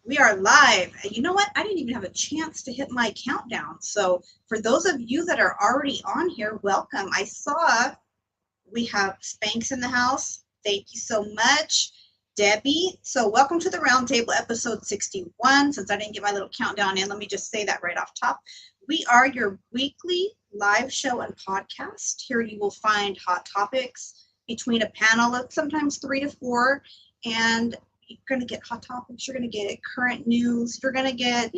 We are live. You know what? I didn't even have a chance to hit my countdown. So, for those of you that are already on here, welcome. I saw we have Spanx in the house. Thank you so much, Debbie. So, welcome to the Roundtable, episode 61. Since I didn't get my little countdown in, let me just say that right off top. We are your weekly live show and podcast. Here you will find hot topics between a panel of sometimes 3 to 4, and you're going to get hot topics, you're going to get current news, you're going to get,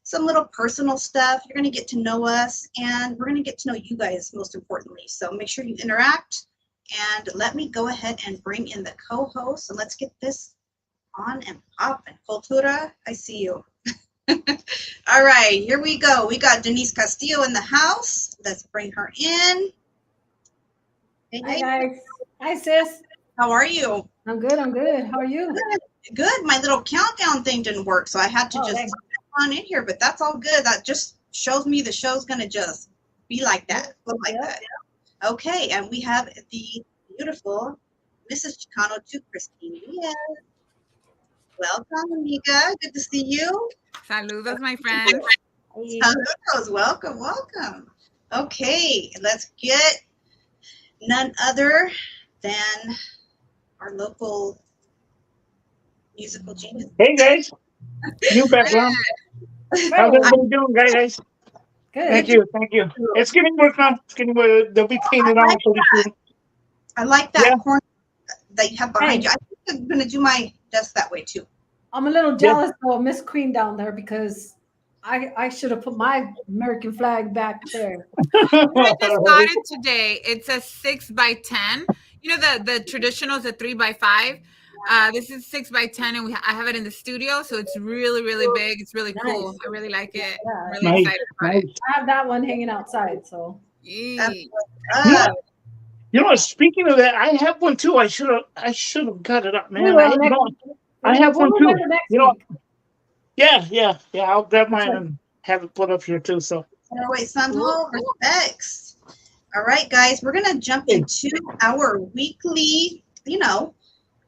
some little personal stuff, you're going to get to know us, and we're going to get to know you guys most importantly. So make sure you interact, and let me go ahead and bring in the co-host, and let's get this on and popping. Cultura, I see you. All right, here we go. We got Denise Castillo in the house. Let's bring her in. Hey, hi guys. Hi sis. How are you? I'm good. How are you? Good. My little countdown thing didn't work, so I had to just on in here, but that's all good. That just shows me the show's gonna just be like that, look like that. Okay, and we have the beautiful Mrs. Chicano to Christine. Yes. Welcome, amiga. Good to see you. Saludos, my friend. Saludos. Welcome. Okay, let's get none other than our local musical genius. Hey guys, new background. How's everybody doing, guys? Good. Thank you. It's getting work on. They'll be painted on pretty soon. I like that corner that you have behind you. I think I'm gonna do my desk that way too. I'm a little jealous of Miss Queen down there because I should have put my American flag back there. I just got it today. It's a 6x10. You know the traditional is a 3x5. This is 6x10, and I have it in the studio, so it's really, really big. It's really cool. I really like it. I'm really excited about it. I have that one hanging outside, so. Speaking of that, I have one too. I should have got it up, man. I have one too. Yeah. I'll grab mine and have it put up here too. So. Wait, Sanho, respects. All right, guys, we're gonna jump into our weekly,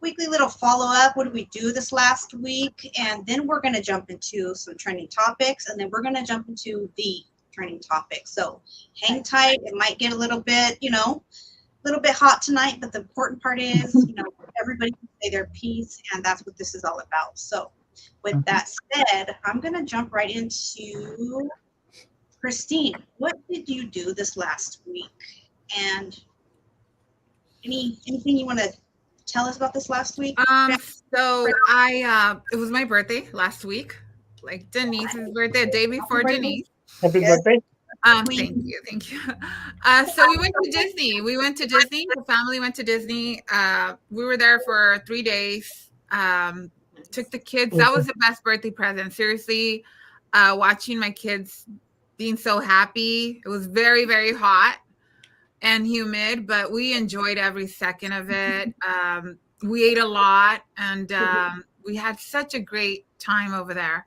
little follow-up. What did we do this last week? And then we're going to jump into some trending topics, and then we're going to jump into the trending topic. So hang tight. It might get a little bit hot tonight, but the important part is, everybody can say their piece, and that's what this is all about. So with that said, I'm going to jump right into Christine. What did you do this last week? And anything you want to tell us about this last week? So it was my birthday last week, like Denise's birthday, a day before Denise. Happy birthday. Thank you. So we went to Disney. The family went to Disney. We were there for 3 days. Took the kids. That was the best birthday present. Seriously, watching my kids being so happy. It was very, very hot and humid, but we enjoyed every second of it. We ate a lot, and we had such a great time over there.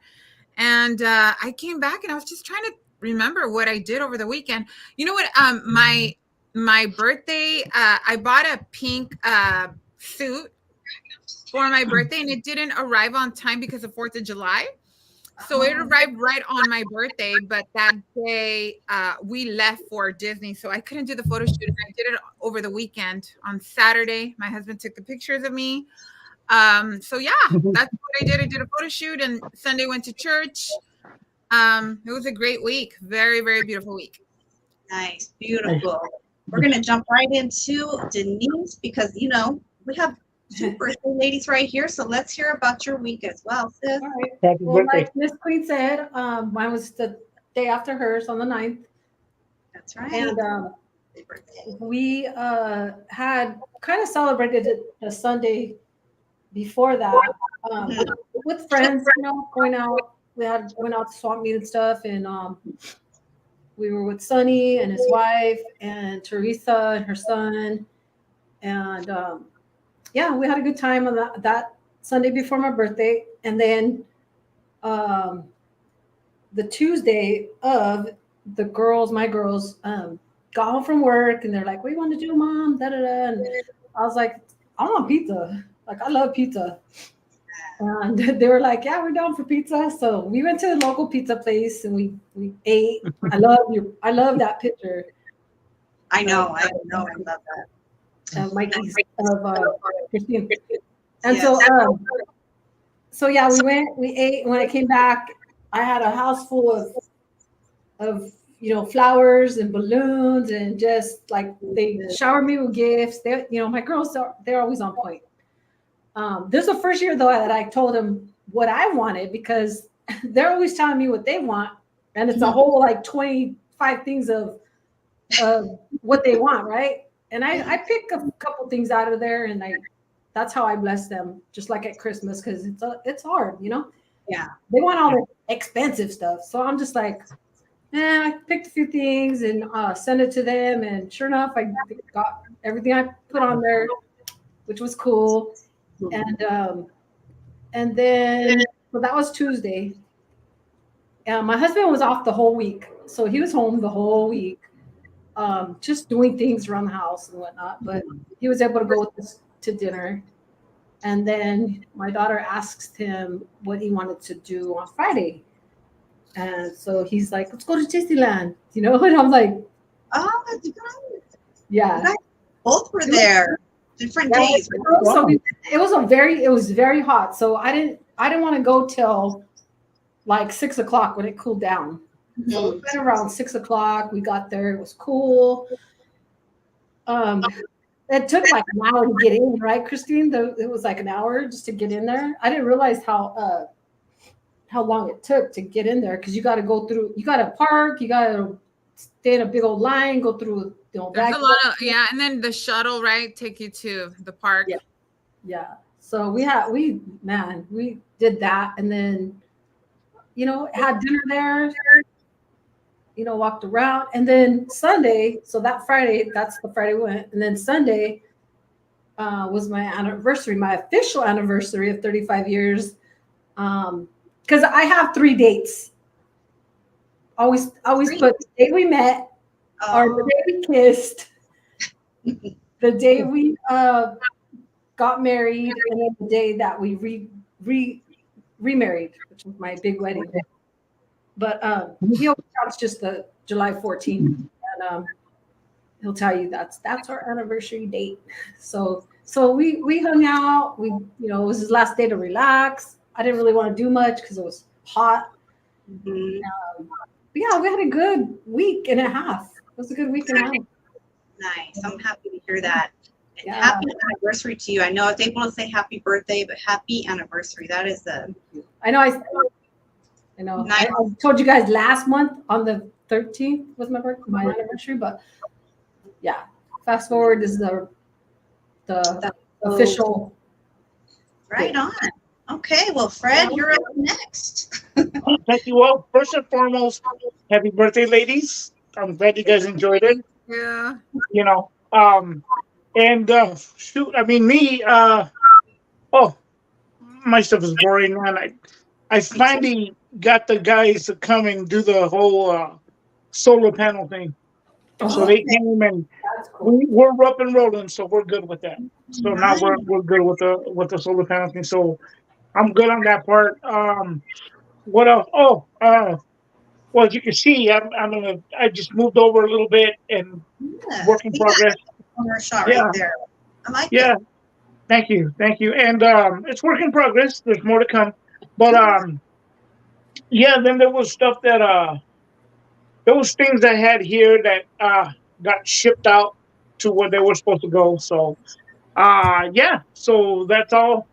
And I came back, and I was just trying to remember what I did over the weekend. You know what? My birthday, I bought a pink suit for my birthday, and it didn't arrive on time because of 4th of July. So it arrived right on my birthday, but that day we left for Disney, so I couldn't do the photo shoot. And I did it over the weekend. On Saturday, my husband took the pictures of me. So yeah, that's what I did. I did a photo shoot, and Sunday went to church. It was a great week. Very, very beautiful week. Nice, beautiful. We're gonna jump right into Denise because we have 2 birthday ladies right here, so let's hear about your week as well, sis. All right. Well, like Miss Queen said, mine was the day after hers on the 9th. That's right. And we had kind of celebrated it the Sunday before that with friends, going out. We went out to swap meet and stuff, and we were with Sonny and his wife and Teresa and her son, and we had a good time on that Sunday before my birthday. And then the Tuesday of my girls got home from work, and they're like, "What do you want to do, Mom?" Da, da, da. And I was like, "I want pizza. Like, I love pizza." And they were like, "Yeah, we're down for pizza." So we went to the local pizza place and we ate. I love that picture. I know. I love that. Mikey's of Christine. And Yes. so yeah, we ate. When I came back, I had a house full of flowers and balloons, and just like they showered me with gifts. They, my girls they're always on point. This is the first year though that I told them what I wanted, because they're always telling me what they want, and it's a whole like 25 things of what they want, right? And I pick a couple things out of there, and that's how I bless them, just like at Christmas, because it's hard, Yeah. They want all the expensive stuff, so I'm just like, I picked a few things and sent it to them, and sure enough, I got everything I put on there, which was cool. And then so that was Tuesday. My husband was off the whole week, so he was home the whole week, just doing things around the house and whatnot. But he was able to go with us to dinner. And then my daughter asked him what he wanted to do on Friday. And so he's like, "Let's go to Disneyland," and I'm like, "Oh, that's great." Yeah. Both were there. Different days. So it was very hot. So I didn't want to go till like 6:00 when it cooled down. So it went around 6:00. We got there. It was cool. It took like an hour to get in, right, Christine? It was like an hour just to get in there. I didn't realize how long it took to get in there, because you got to go through. You got to park. You got to stay in a big old line. Go through. There's a lot of and then the shuttle, right, take you to the park. Yeah. So we did that, and then had dinner there. Walked around, and then Sunday. So that Friday, that's the Friday we went, and then Sunday was my anniversary, my official anniversary of 35 years. Because I have 3 dates. Always put the day we met, or the day we kissed, the day we got married, and then the day that we remarried, which was my big wedding. But he always counts just the July 14th, and he'll tell you that's our anniversary date. So we hung out. It was his last day to relax. I didn't really want to do much because it was hot. But yeah, we had a good week and a half. It was a good week and a half. Nice. I'm happy to hear that. Yeah. Happy anniversary to you. I know I was able to say happy birthday, but happy anniversary. That is I know. Nice. I told you guys last month on the 13th was my anniversary, but yeah. Fast forward, this is the official. Right on. Okay, well, Fred, you're up next. Thank you all. First and foremost, happy birthday, ladies. I'm glad you guys enjoyed it. Yeah. Shoot, I mean, me, my stuff is boring, man. I finally got the guys to come and do the whole solar panel thing. So they came, and we're up and rolling, so we're good with that. So now we're good with the solar panel thing. So I'm good on that part. What else? Well, as you can see, I just moved over a little bit and work in progress. Shot right there. I like it. Thank you. And it's work in progress. There's more to come. But then there was stuff that those things I had here that got shipped out to where they were supposed to go. So so that's all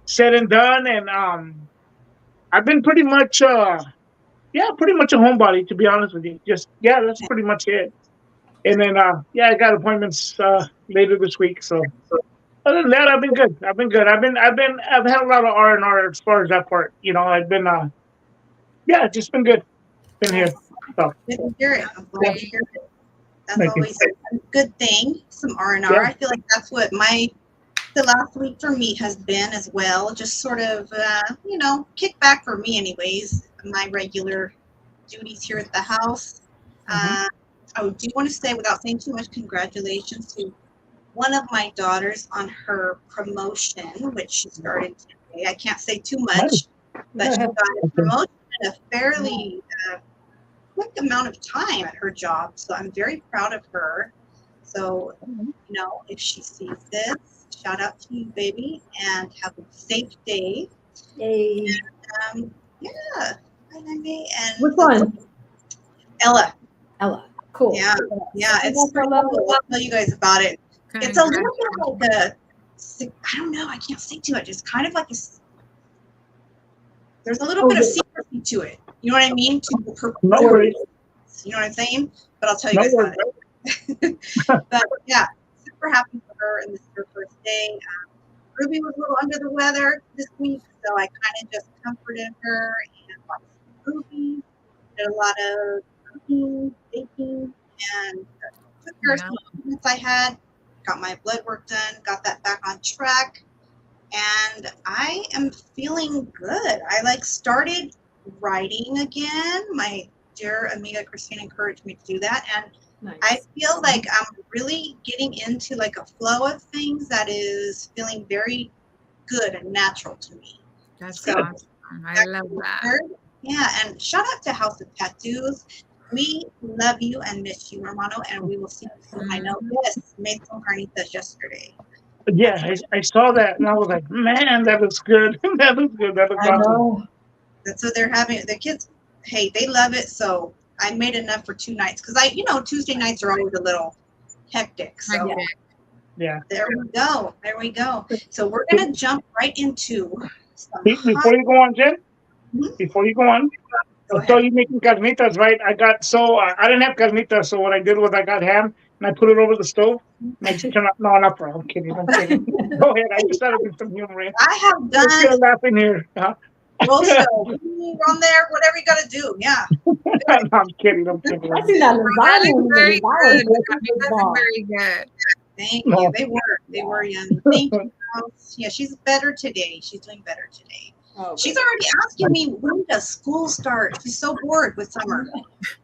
said and done, and I've been pretty much a homebody, to be honest with you. Just that's pretty much it. And then I got appointments later this week. So other than that, I've been good. I've had a lot of R&R as far as that part. I've been just been good. Been here. So. Good to hear it. I'm glad to hear it. That's always a good thing. Some R&R. Yeah. I feel like that's what the last week for me has been as well. Just sort of, kick back for me anyways. My regular duties here at the house. I do want to say, without saying too much, congratulations to one of my daughters on her promotion, which she started today. I can't say too much, but she got a promotion in a fairly quick amount of time at her job. So I'm very proud of her. So, if she sees this, shout out to you, baby, and have a safe day. Yay. And, yeah. And which one? Ella. Cool. Yeah. It's pretty cool. I'll tell you guys about it. It's a little bit like I don't know. I can't say too much. It's kind of like there's a little bit of secrecy to it. You know what I mean? To her. No worries. You know what I'm saying? But I'll tell you guys about it. But yeah, super happy for her, and this is her first day. Ruby was a little under the weather this week, so I kind of just comforted her and watched Ruby. Did a lot of cooking, baking, and took care of some appointments I had. Got my blood work done. Got that back on track, and I am feeling good. I started writing again. My dear amiga Christine encouraged me to do that, and I feel like I'm really getting into a flow of things that is feeling very good and natural to me. That's awesome. I love that. Yeah, and shout out to House of Tattoos. We love you and miss you, Hermano, and we will see you soon. I know this made some carnitas yesterday. Yeah, I saw that, and I was like, man, that looks good. That looks good. That looks awesome. That's what they're having. The kids, hey, they love it, so I made enough for 2 nights because Tuesday nights are always a little hectic. So yeah, there we go. So we're gonna jump right into before you go on, Jen. Before you go on, so you making carnitas, right? I didn't have carnitas, so what I did was I got ham and I put it over the stove. And I just turned out. No, not for. I'm kidding. Go ahead. I just started with some humor. I have done. Still laughing here. Also, on there, whatever you gotta do. Yeah. No, I'm kidding. I see that lasagna. Very good. Very good. Thank you. They were young. Thank you. Yeah, she's better today. She's doing better today. She's already asking me, when does school start? She's so bored with summer.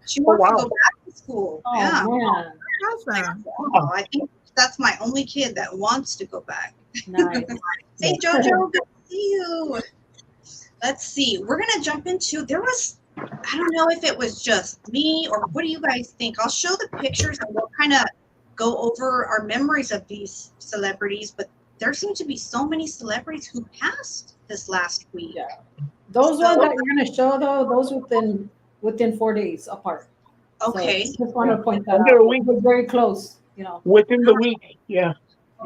She wants to go back to school. Yeah. Man. Awesome. I think that's my only kid that wants to go back. Nice. Hey, Jojo, good to see you. Let's see. We're going to jump into, I don't know if it was just me or what do you guys think? I'll show the pictures and we'll kind of go over our memories of these celebrities, but there seem to be so many celebrities who passed this last week. Yeah. Those ones that you're going to show, though, those within 4 days apart. Okay. So just want to point that out. It was very close, Within the week, yeah.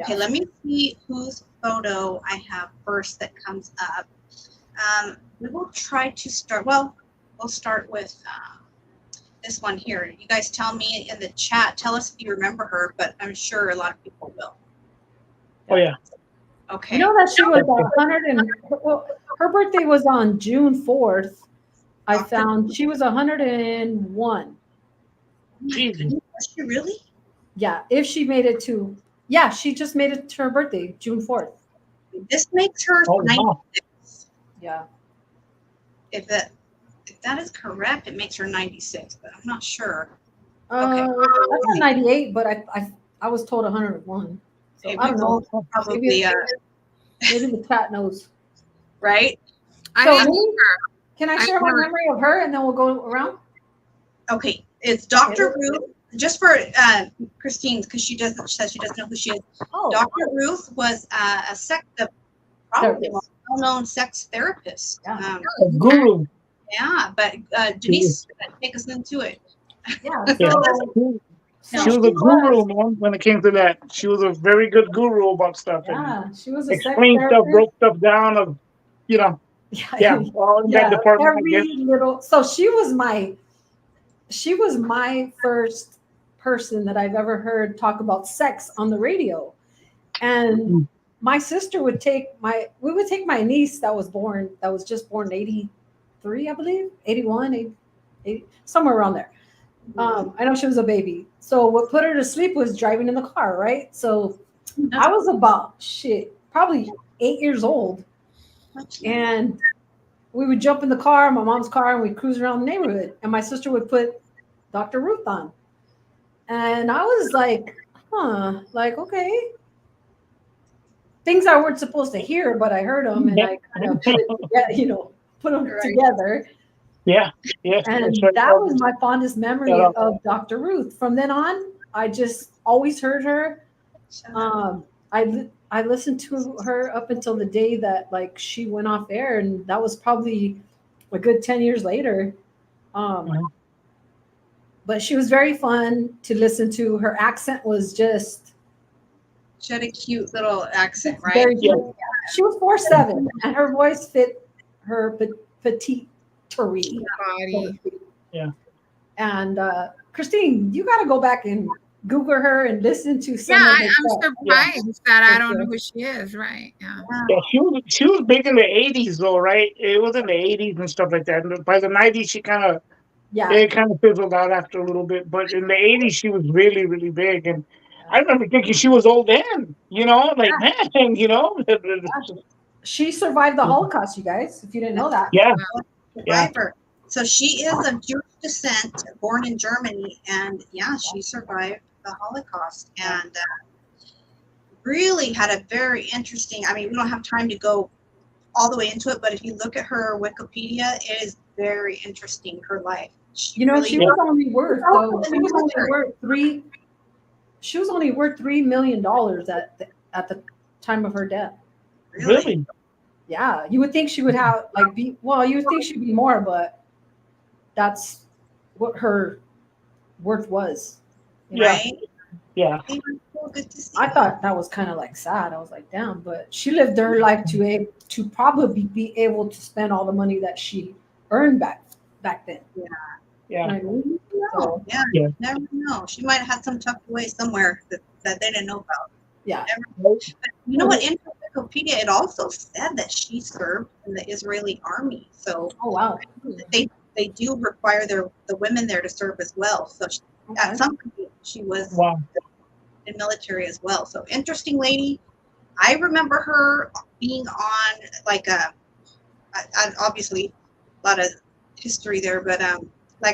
Okay, let me see whose photo I have first that comes up. We will try to start. Well, we'll start with this one here. You guys tell me in the chat. Tell us if you remember her, but I'm sure a lot of people will. Oh yeah. Okay. You know that she was 100 and her birthday was on June 4th. I found she was 101. Jesus. Was she really? Yeah, if she made it to. Yeah, she just made it to her birthday, June 4th. This makes her 96. Wow. Yeah. If that is correct, it makes her 96, but I'm not sure. Okay. I thought 98, but I was told 101. So I don't know. Probably, maybe the cat knows. Right? Can I share my memory of her and then we'll go around? Okay. It's Dr. Ruth. Just for Christine, because she says she doesn't know who she is. Oh. Dr. Ruth was probably well-known sex therapist. Yeah. A guru. Yeah, but Denise, take us into it. Yeah. She was a guru, man, when it came to that. She was a very good guru about stuff. Yeah, she was a explained stuff, broke stuff down of, all in that department. So she was my first person that I've ever heard talk about sex on the radio. And my sister would take my niece that was just born in 83, I believe, 81, 80, somewhere around there. I know she was a baby. So what put her to sleep was driving in the car, right? So I was about probably 8 years old. And we would jump in the car, my mom's car, and we'd cruise around the neighborhood. And my sister would put Dr. Ruth on. And I was like, okay. things I weren't supposed to hear, but I heard them and I kind of put it together, put them together. Yeah. Yes. And that was my fondest memory of Dr. Ruth. From then on, I just always heard her. I listened to her up until the day that like she went off air, and that was probably a good 10 years later. But she was very fun to listen to. Her accent was just. She had a cute little accent, right? Very cute. She was 4'7", and her voice fit her petite body. Yeah. And Christine, you got to go back and Google her and listen to some. Yeah, I'm surprised that I don't know who she is. Right? Yeah. She was big in the 80s though, right? It was in the 80s and stuff like that. And by the 90s, she kind of it kind of fizzled out after a little bit. But in the 80s, she was really, really big. And I remember thinking she was old then, like, man, She survived the Holocaust, you guys, if you didn't know that. Yeah. Survivor. So she is of Jewish descent, born in Germany. And she survived the Holocaust and really had a very interesting, we don't have time to go all the way into it, but if you look at her Wikipedia, it is very interesting, her life. She was only worth $3 million at the time of her death. Really? Yeah, you would think she would have you would think she'd be more, but that's what her worth was. Right? Yeah. So good to see. I thought that was kind of sad. I was like, damn, but she lived her life to probably be able to spend all the money that she earned back then. Yeah. Never know. She might have had some tucked away somewhere that they didn't know about. Yeah. But you know what? In Wikipedia, it also said that she served in the Israeli army. So they do require the women there to serve as well. So at some point she was in military as well. So interesting lady. I remember her being on obviously a lot of history there, but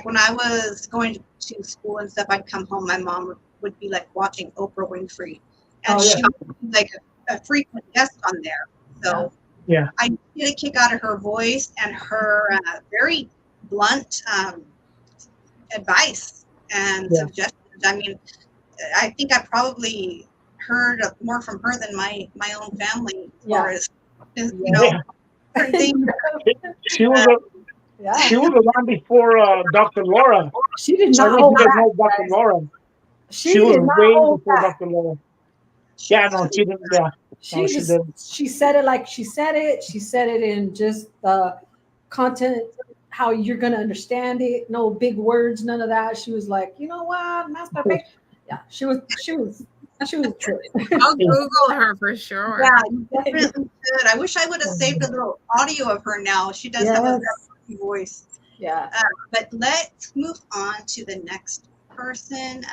when I was going to school and stuff, I'd come home. My mom would be watching Oprah Winfrey, and she would be a frequent guest on there. So I get a kick out of her voice and her very blunt advice and suggestions. I think I probably heard more from her than my own family as far as everything. She was around before Dr. Laura. She did not hold back. Dr. Laura. She was way before Dr. Laura. Yeah, no, she didn't. Yeah. She said it like she said it. She said it in just the content, how you're gonna understand it. No big words, none of that. She was like, you know what, masturbation. Yeah, she was true. I'll Google her for sure. Yeah, you definitely should. I wish I would have saved a little audio of her now. She does have a very voice. Yeah. But let's move on to the next person.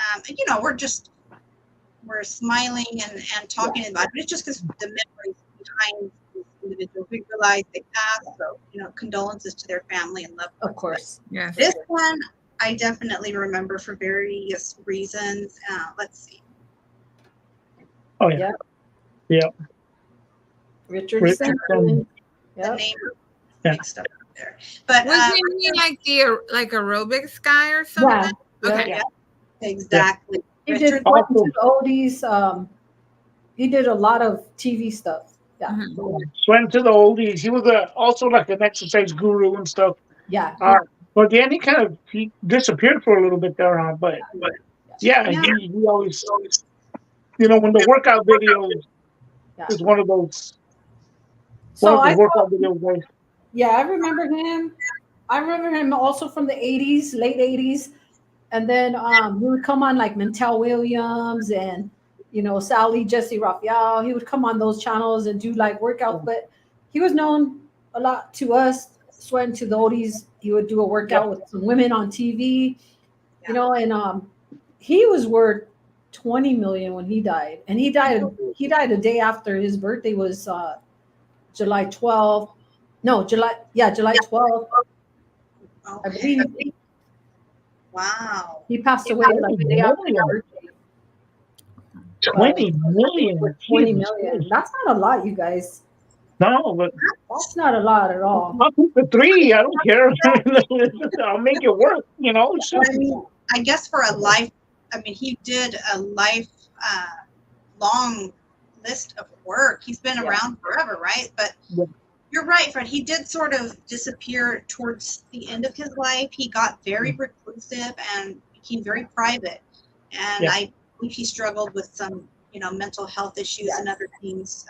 We're smiling and talking about it. It's just because the memories behind these individuals. We realize they passed, so condolences to their family and loved ones. Of course. Yes. This one I definitely remember for various reasons. Let's see. Oh yeah. Yeah. Richardson. The name stuff up there. But was he like aerobics guy or something? Yeah. Okay. Yeah. Exactly. He did went to the oldies. He did a lot of TV stuff. Yeah. Went to the oldies. He was also like an exercise guru and stuff. Yeah. But then he disappeared for a little bit there, but he always when the workout video is one of those. Workout videos, guys. Yeah, I remember him. I remember him also from the 80s, late 80s. And then he would come on like Mentel Williams and, Sally, Jesse Raphael. He would come on those channels and do workouts. But he was known a lot to us, sweating to the oldies. He would do a workout with some women on TV, and he was worth $20 million when he died. And he died a day after his birthday was July 12th. No, July 12th. I believe. Wow. He passed away like the day after his birthday. 20 million. With 20 Jesus million. Christ. That's not a lot, you guys. No, but That's not a lot at all. I'll keep the 3. I don't care. I'll make it work. I mean, I guess for a life, I mean, he did a life long list of work. He's been around forever, right? But you're right, Fred. He did sort of disappear towards the end of his life. He got very reclusive and became very private. And I believe he struggled with some, mental health issues and other things.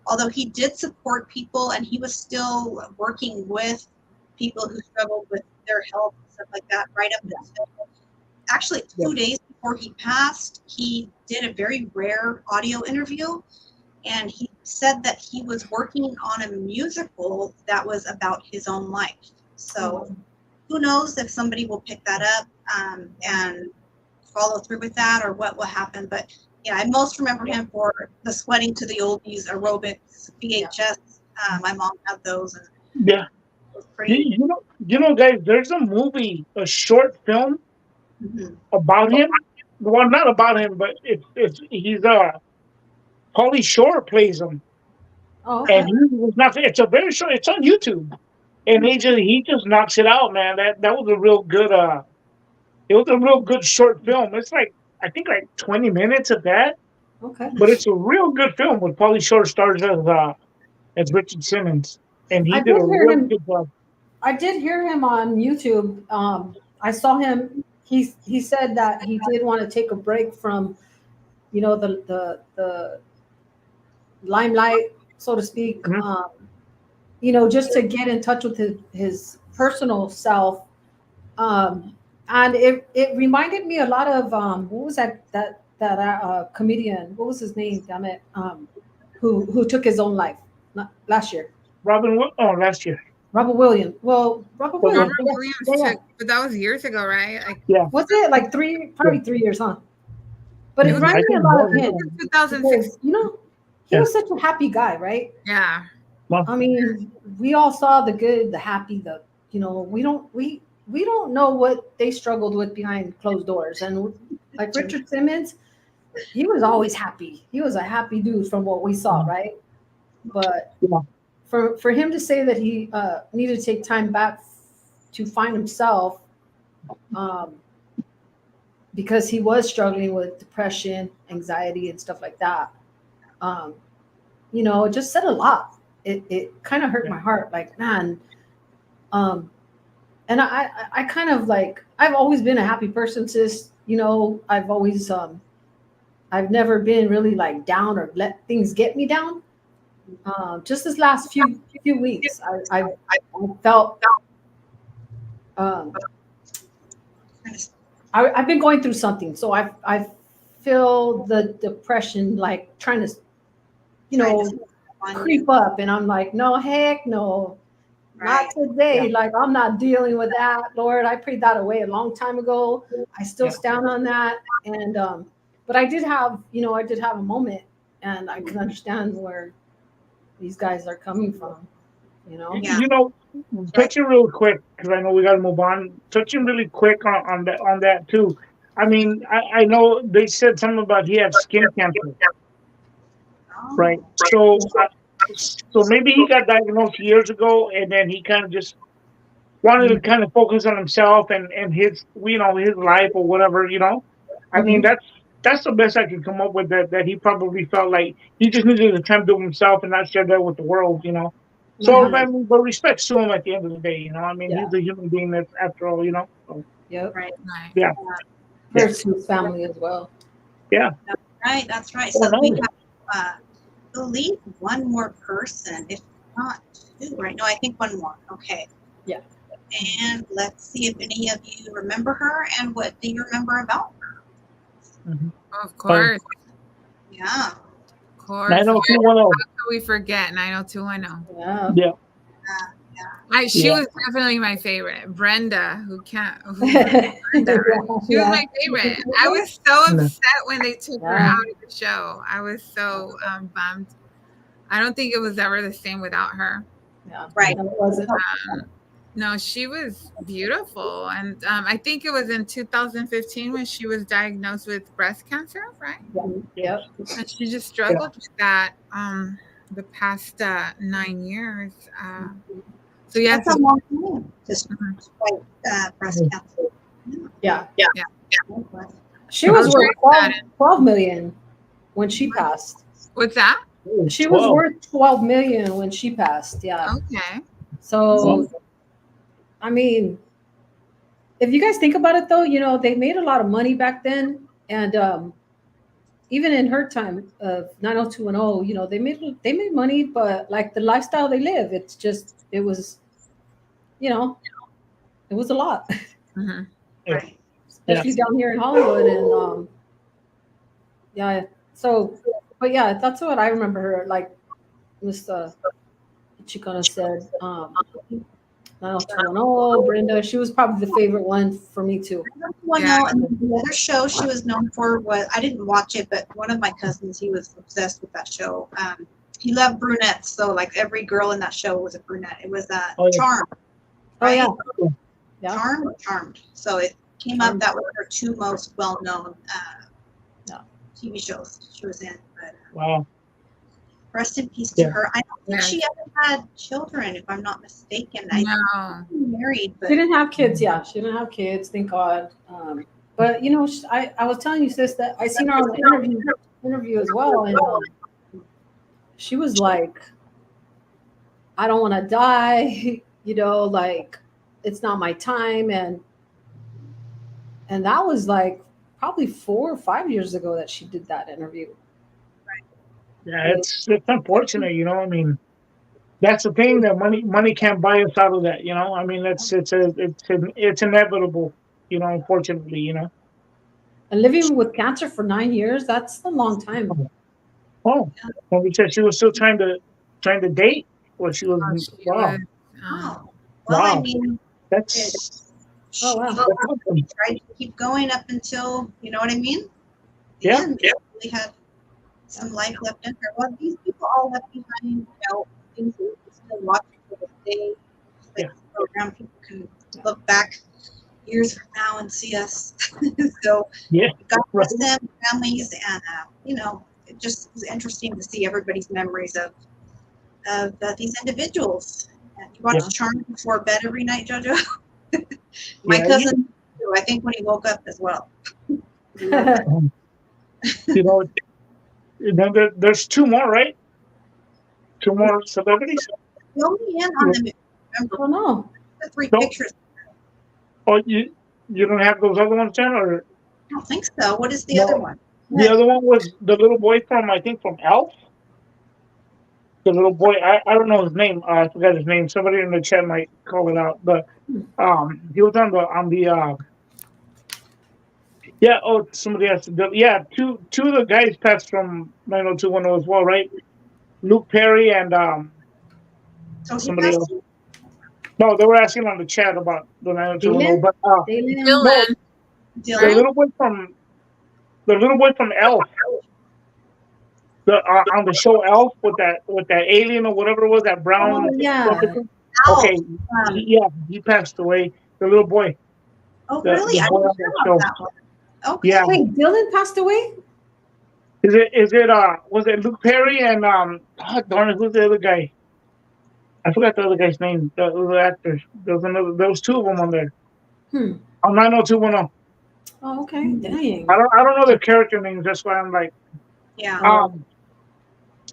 Although he did support people, and he was still working with people who struggled with their health and stuff like that right up until actually 2 days before he passed. He did a very rare audio interview, and he said that he was working on a musical that was about his own life. So who knows if somebody will pick that up and follow through with that, or what will happen. But I most remember him for the Sweating to the Oldies aerobics VHS. My mom had those. And it was pretty. Guys, there's a movie, a short film about him. Well, not about him, but he's Pauly Shore plays him. Oh, okay. And he was not. It's a very short. It's on YouTube, and he just knocks it out, man. That was a real good. It was a real good short film. It's I think 20 minutes of that. Okay. But it's a real good film with Pauly Shore stars as Richard Simmons, and he did a really good job. I did hear him on YouTube. I saw him. He said that he did want to take a break from, the limelight, so to speak. Just to get in touch with his personal self. And it reminded me a lot of what was that comedian? What was his name? Damn it! Who took his own life last year? Last year. Robert Williams. Well, Robert Williams. But that was years ago, right? Was it probably 3 years, huh? But it reminded me a lot of him. 2006. He was such a happy guy, right? Yeah. I mean, we all saw the good, the happy, we don't know what they struggled with behind closed doors. And like Richard Simmons, he was always happy. He was a happy dude from what we saw, right? But for him to say that he needed to take time back to find himself, because he was struggling with depression, anxiety, and stuff like that, it just said a lot. It kind of hurt my heart. Like, man, and I kind of I've always been a happy person, sis. I've always I've never been really down or let things get me down. Just this last few weeks, I felt I've been going through something, so I feel the depression trying to creep up, and I'm like, no, heck no. Not today. I'm not dealing with that, Lord. I prayed that away a long time ago. I still stand on that. And but I did have a moment, and I can understand where these guys are coming from. Touching real quick, because I know we got to move on. Touching really quick on that too. I mean, I know they said something about he had skin cancer, right? So maybe he got diagnosed years ago, and then he kind of just wanted to kind of focus on himself and his his life or whatever. I mean, that's the best I could come up with. That he probably felt like he just needed the time to himself and not share that with the world. So I mean, but respect to him at the end of the day. I mean, he's a human being. That's after all. So, yep. Right. Yeah. Prayers to his family as well. Yeah. That's right. So we have. Believe one more person, if not two, right? No, I think one more. Okay. Yeah. And let's see if any of you remember her, and what do you remember about her? Of course. Yeah. Of course. 90210. How could we forget 90210? Yeah. She was definitely my favorite. Brenda, Brenda. She was my favorite. I was so upset when they took her out of the show. I was so bummed. I don't think it was ever the same without her. Yeah, right. No, she was beautiful, and I think it was in 2015 when she was diagnosed with breast cancer, right? Yep. And she just Yeah. struggled with that the past 9 years. So yes, That's a long time to mhm. fight breast cancer. Yeah. Yeah. She I was was worth very sad. 12 million when she passed. What's that? She was 12. worth 12 million when she passed. Yeah. Okay. So, I mean, if you guys think about it though, they made a lot of money back then. And even in her time of 90210, they made money, but like the lifestyle they live, it was, you know, it was a lot, Hmm. Right. especially down here in Hollywood. And yeah, so, but yeah, that's what I remember her like. Miss Chicana said, 90210, Brenda. She was probably the favorite one for me too. Well, Yeah. no, and then the other show she was known for was, I didn't watch it, but one of my cousins, he was obsessed with that show. He loved brunettes, so like every girl in that show was a brunette. It was Oh, yeah. Charmed, Oh right? yeah, yeah. Charmed or Charmed. So it came up that was her two most well-known Yeah. TV shows she was in. But Wow. rest in peace to Yeah. her. I don't think Yes. she ever had children, if I'm not mistaken. I No. think she was married, but She didn't have kids. Yeah, she didn't have kids. Thank God. But I was telling you, sis, that I seen her on the interview as well, and she was like, "I don't want to die," like it's not my time, and that was like probably 4 or 5 years ago that she did that interview. Yeah, it's unfortunate, I mean, that's the thing that money can't buy us out of that, I mean, it's inevitable, unfortunately, And living with cancer for 9 years, that's a long time. Oh, when we said she was still trying to date, or she was, Oh, she wow, was. oh, well, I wow, mean, that's Oh wow. that's awesome. tried to keep going up until, you know what I mean? The Yeah. end. She really had some life left in her. Well, these people all left behind, things that we can still watch to this day. Like Yeah. this program, people can look back years from now and see us. So Yeah, God right. bless them, families, and it just was interesting to see everybody's memories of these individuals. And you watch Yeah. Charmed before bed every night, Jojo. My Yeah, cousin, too, I think when he woke up as well. you know, then there's two more, right? Two more celebrities. Fill me in on them if you I remember don't know. the three No. pictures. Oh, you don't have those other ones, Jen, or I don't think so. What is the no? other one? The other one was the little boy from, I think, from Elf. The little boy, I don't know his name. I forgot his name. Somebody in the chat might call it out. But he was on the yeah. Oh, somebody has to do. Yeah, two of the guys passed from 90210 as well, right? Luke Perry and So he somebody passed. else. No, they were asking on the chat about the 90210, Dylan? but Dylan. no, Dylan. the Dylan. little boy from Elf. The on the show Elf with that alien or whatever it was, that brown. Oh yeah. Okay, Um, he passed away. The little boy, oh, the really? I boy didn't on hear that about show. that one. Okay. Yeah. Wait, Dylan passed away? Is it was it Luke Perry and darn it, who's the other guy? I forgot the other guy's name. The other actor. There was two of them on there. On 90210. Oh, okay. Dang. I don't know their character names. That's why I'm like Yeah.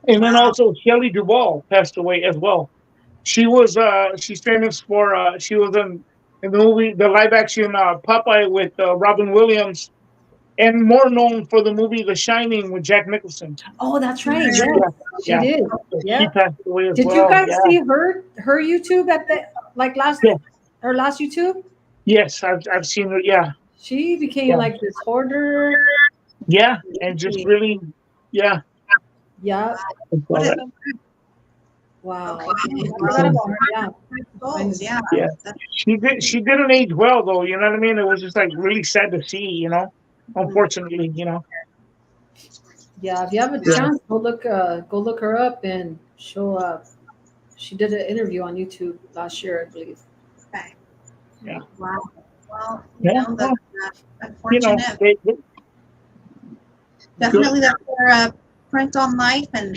and then Wow. also Shelley Duvall passed away as well. She's famous for she was in the movie, the live action Popeye with Robin Williams, and more known for the movie The Shining with Jack Nicholson. Oh, that's right. Yeah. Yes, she Yeah. did. So Yeah. she passed away as Did well. you guys Yeah. see her YouTube at the Yeah. her last YouTube? Yes, I've seen her. Yeah, She became Yeah. like this hoarder. yeah, and just really, yeah. Yeah. What a, Wow. Okay. I forgot about her. Yeah. goals, yeah. Yeah. That's She didn't age well though. You know what I mean? It was just like really sad to see. Unfortunately, Yeah. If you have a Yeah. chance, go look her up, and she did an interview on YouTube last year, I believe. Okay. Yeah. Wow. Well, that's unfortunate. Definitely that's their print on life, and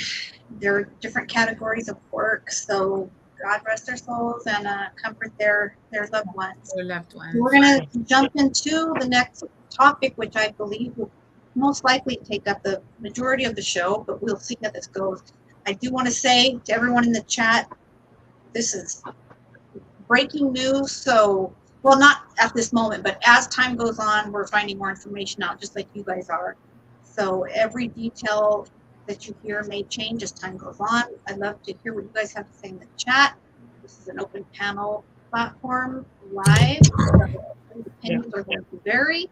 there are different categories of work. So God rest their souls and comfort their loved ones. Their loved ones. We're going to jump into the next topic, which I believe will most likely take up the majority of the show, but we'll see how this goes. I do want to say to everyone in the chat, this is breaking news. So, well, not at this moment, but as time goes on, we're finding more information out, just like you guys are. So every detail that you hear may change as time goes on. I'd love to hear what you guys have to say in the chat. This is an open panel platform live. Opinions are going to vary,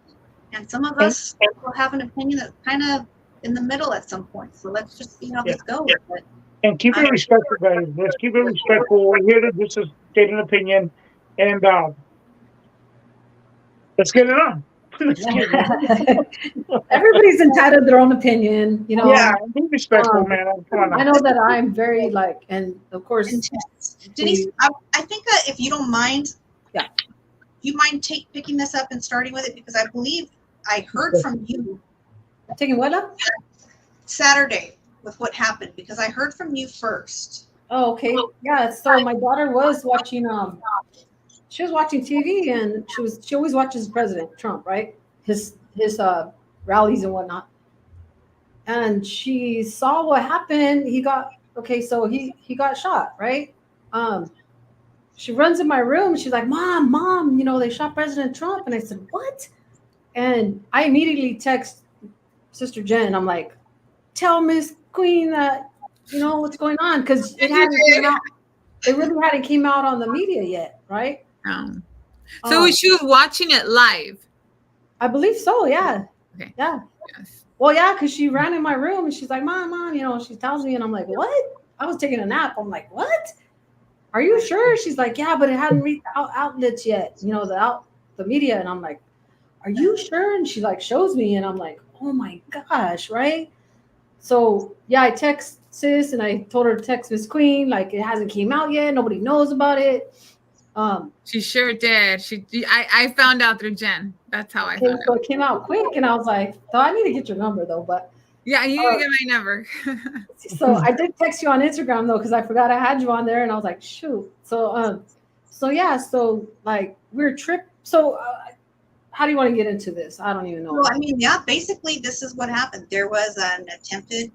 and some of us will have an opinion that's kind of in the middle at some point. So let's just see how this goes. But and keep it respectful, guys. Let's keep it respectful. We're here to just state an opinion, and let's get it on. Everybody's entitled to their own opinion, Yeah, be respectful, man. I know that I'm very and of course, Denise, I think that if you don't mind, do you mind picking this up and starting with it, because I believe I heard from you. Taking what up? Saturday with what happened, because I heard from you first. Oh, okay. Yeah. So my daughter was watching. She was watching TV, and she always watches President Trump, right? His rallies and whatnot. And she saw what happened. He got got shot, right? She runs in my room. She's like, Mom, they shot President Trump. And I said, what? And I immediately text Sister Jen. I'm like, tell Miss Queen that, what's going on. Because it hadn't came out. It really hadn't came out on the media yet, right? So she was watching it live? I believe so, yeah. Okay. Yeah. Yes. Well, yeah, because she ran in my room and she's like, Mom, she tells me, and I'm like, what? I was taking a nap. I'm like, what? Are you sure? She's like, yeah, but it hadn't reached outlets yet, the media. And I'm like, are you sure? And she shows me, and I'm like, oh my gosh, right? So yeah, I text sis and I told her to text Miss Queen, it hasn't came out yet. Nobody knows about it. She sure did. I found out through Jen. That's how I found out. So it came out quick, and I was like, I need to get your number though, but yeah, you need to get my number. So I did text you on Instagram though, because I forgot I had you on there, and I was like, shoot. So we're tripped. So how do you want to get into this? I don't even know. Well, I mean, yeah, basically this is what happened. There was an attempted,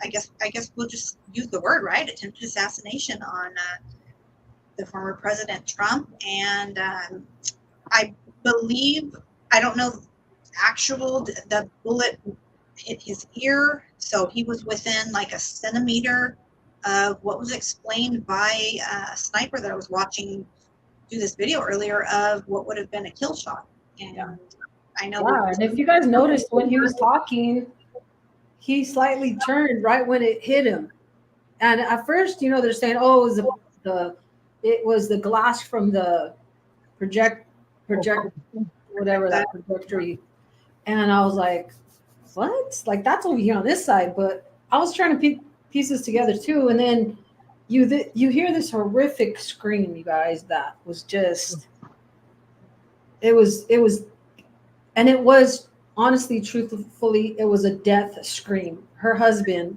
I guess we'll just use the word, right? Attempted assassination on the former President Trump. And I believe, I don't know, the bullet hit his ear. So he was within a centimeter of what was explained by a sniper that I was watching do this video earlier of what would have been a kill shot. And I know. Yeah, and if you guys noticed when he was talking, he slightly turned right when it hit him. And at first, they're saying, oh, it was the glass from the project whatever that projectory. And I was like, what? That's over here on this side. But I was trying to piece pieces together too. And then you hear this horrific scream, you guys, that was just, it was honestly, truthfully, it was a death scream. Her husband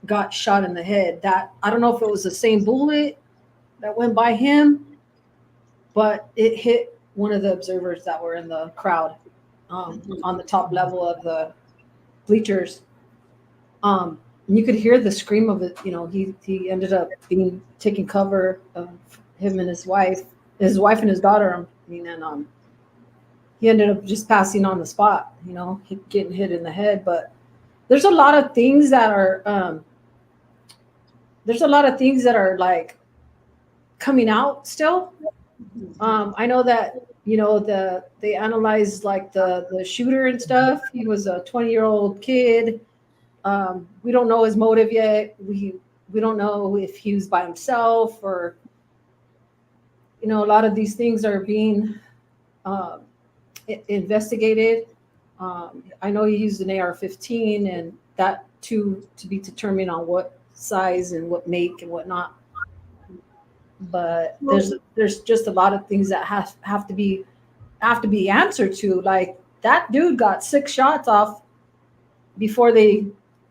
got shot in the head. That, I don't know if it was the same bullet that went by him, but it hit one of the observers that were in the crowd on the top level of the bleachers. And you could hear the scream of it. He ended up taking cover of him and his wife and his daughter. And he ended up just passing on the spot, getting hit in the head. But there's a lot of things that are, like coming out still. I know that, they analyzed like the shooter and stuff. He was a 20-year-old kid. We don't know his motive yet. We don't know if he was by himself or, a lot of these things are being investigated. I know he used an AR-15, and that to be determined on what size and what make and whatnot. but there's just a lot of things that have to be answered to. Like that dude got 6 shots off before the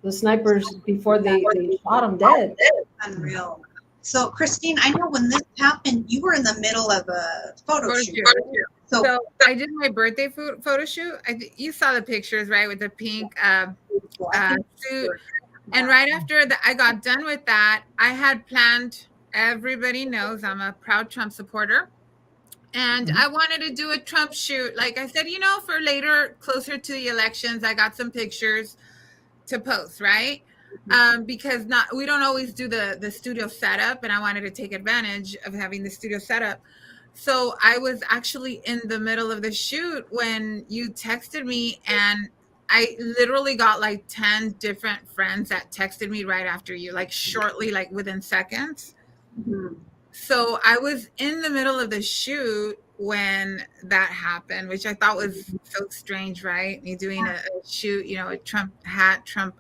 snipers before they shot him dead. Unreal. So Christine, I know when this happened, you were in the middle of a photo shoot. So I did my birthday photo shoot. You saw the pictures, right, with the pink suit. And right after I got done with that, I had planned. Everybody knows I'm a proud Trump supporter. And I wanted to do a Trump shoot. Like I said, for later, closer to the elections, I got some pictures to post, right? Because we don't always do the studio setup, and I wanted to take advantage of having the studio setup. So I was actually in the middle of the shoot when you texted me, and I literally got like 10 different friends that texted me right after you, like shortly, like within seconds. So I was in the middle of the shoot when that happened, which I thought was so strange, right? Me doing a shoot, a Trump hat, Trump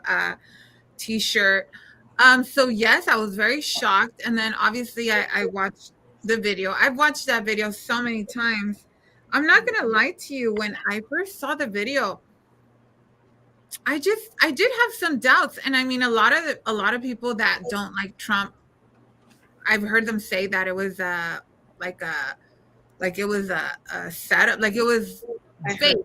t-shirt. So yes, I was very shocked. And then obviously I watched the video. I've watched that video so many times. I'm not going to lie to you. When I first saw the video, I did have some doubts. And I mean, a lot of people that don't like Trump, I've heard them say that it was a setup, like it was fake,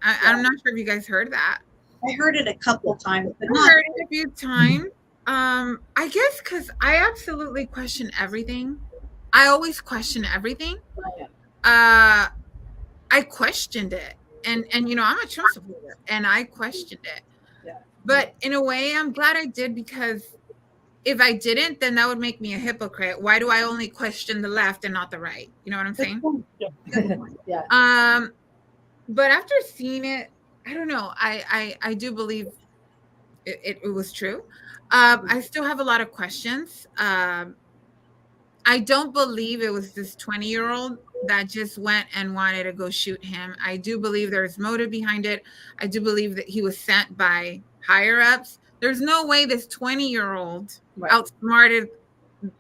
I'm not sure if you guys heard that. I heard it a couple times, but I heard it a few times. I guess because I absolutely question everything. I always question everything. I questioned it, and I'm a Trump supporter, and I questioned it. But in a way, I'm glad I did, because if I didn't, then that would make me a hypocrite. Why do I only question the left and not the right? You know what I'm saying? But after seeing it, I don't know. I do believe it was true. I still have a lot of questions. I don't believe it was this 20-year-old that just went and wanted to go shoot him. I do believe there's motive behind it. I do believe that he was sent by higher ups. There's no way this 20-year-old outsmarted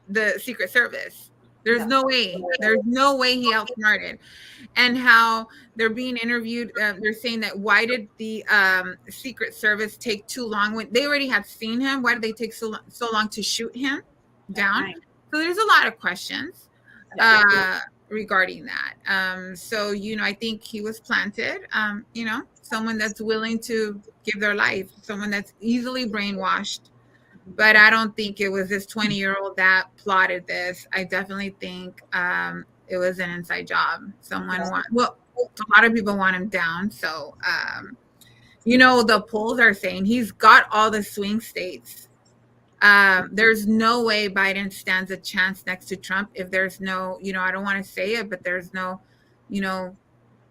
the Secret Service. There's no way. There's no way he outsmarted. And how they're being interviewed, they're saying that why did the Secret Service take too long when they already had seen him? Why did they take so long to shoot him down? Right. So there's a lot of questions regarding that. So, I think he was planted, someone that's willing to give their life, someone that's easily brainwashed. But I don't think it was this 20-year-old that plotted this. I definitely think it was an inside job. A lot of people want him down. So, the polls are saying he's got all the swing states. There's no way Biden stands a chance next to Trump if there's no, I don't want to say it, but there's no,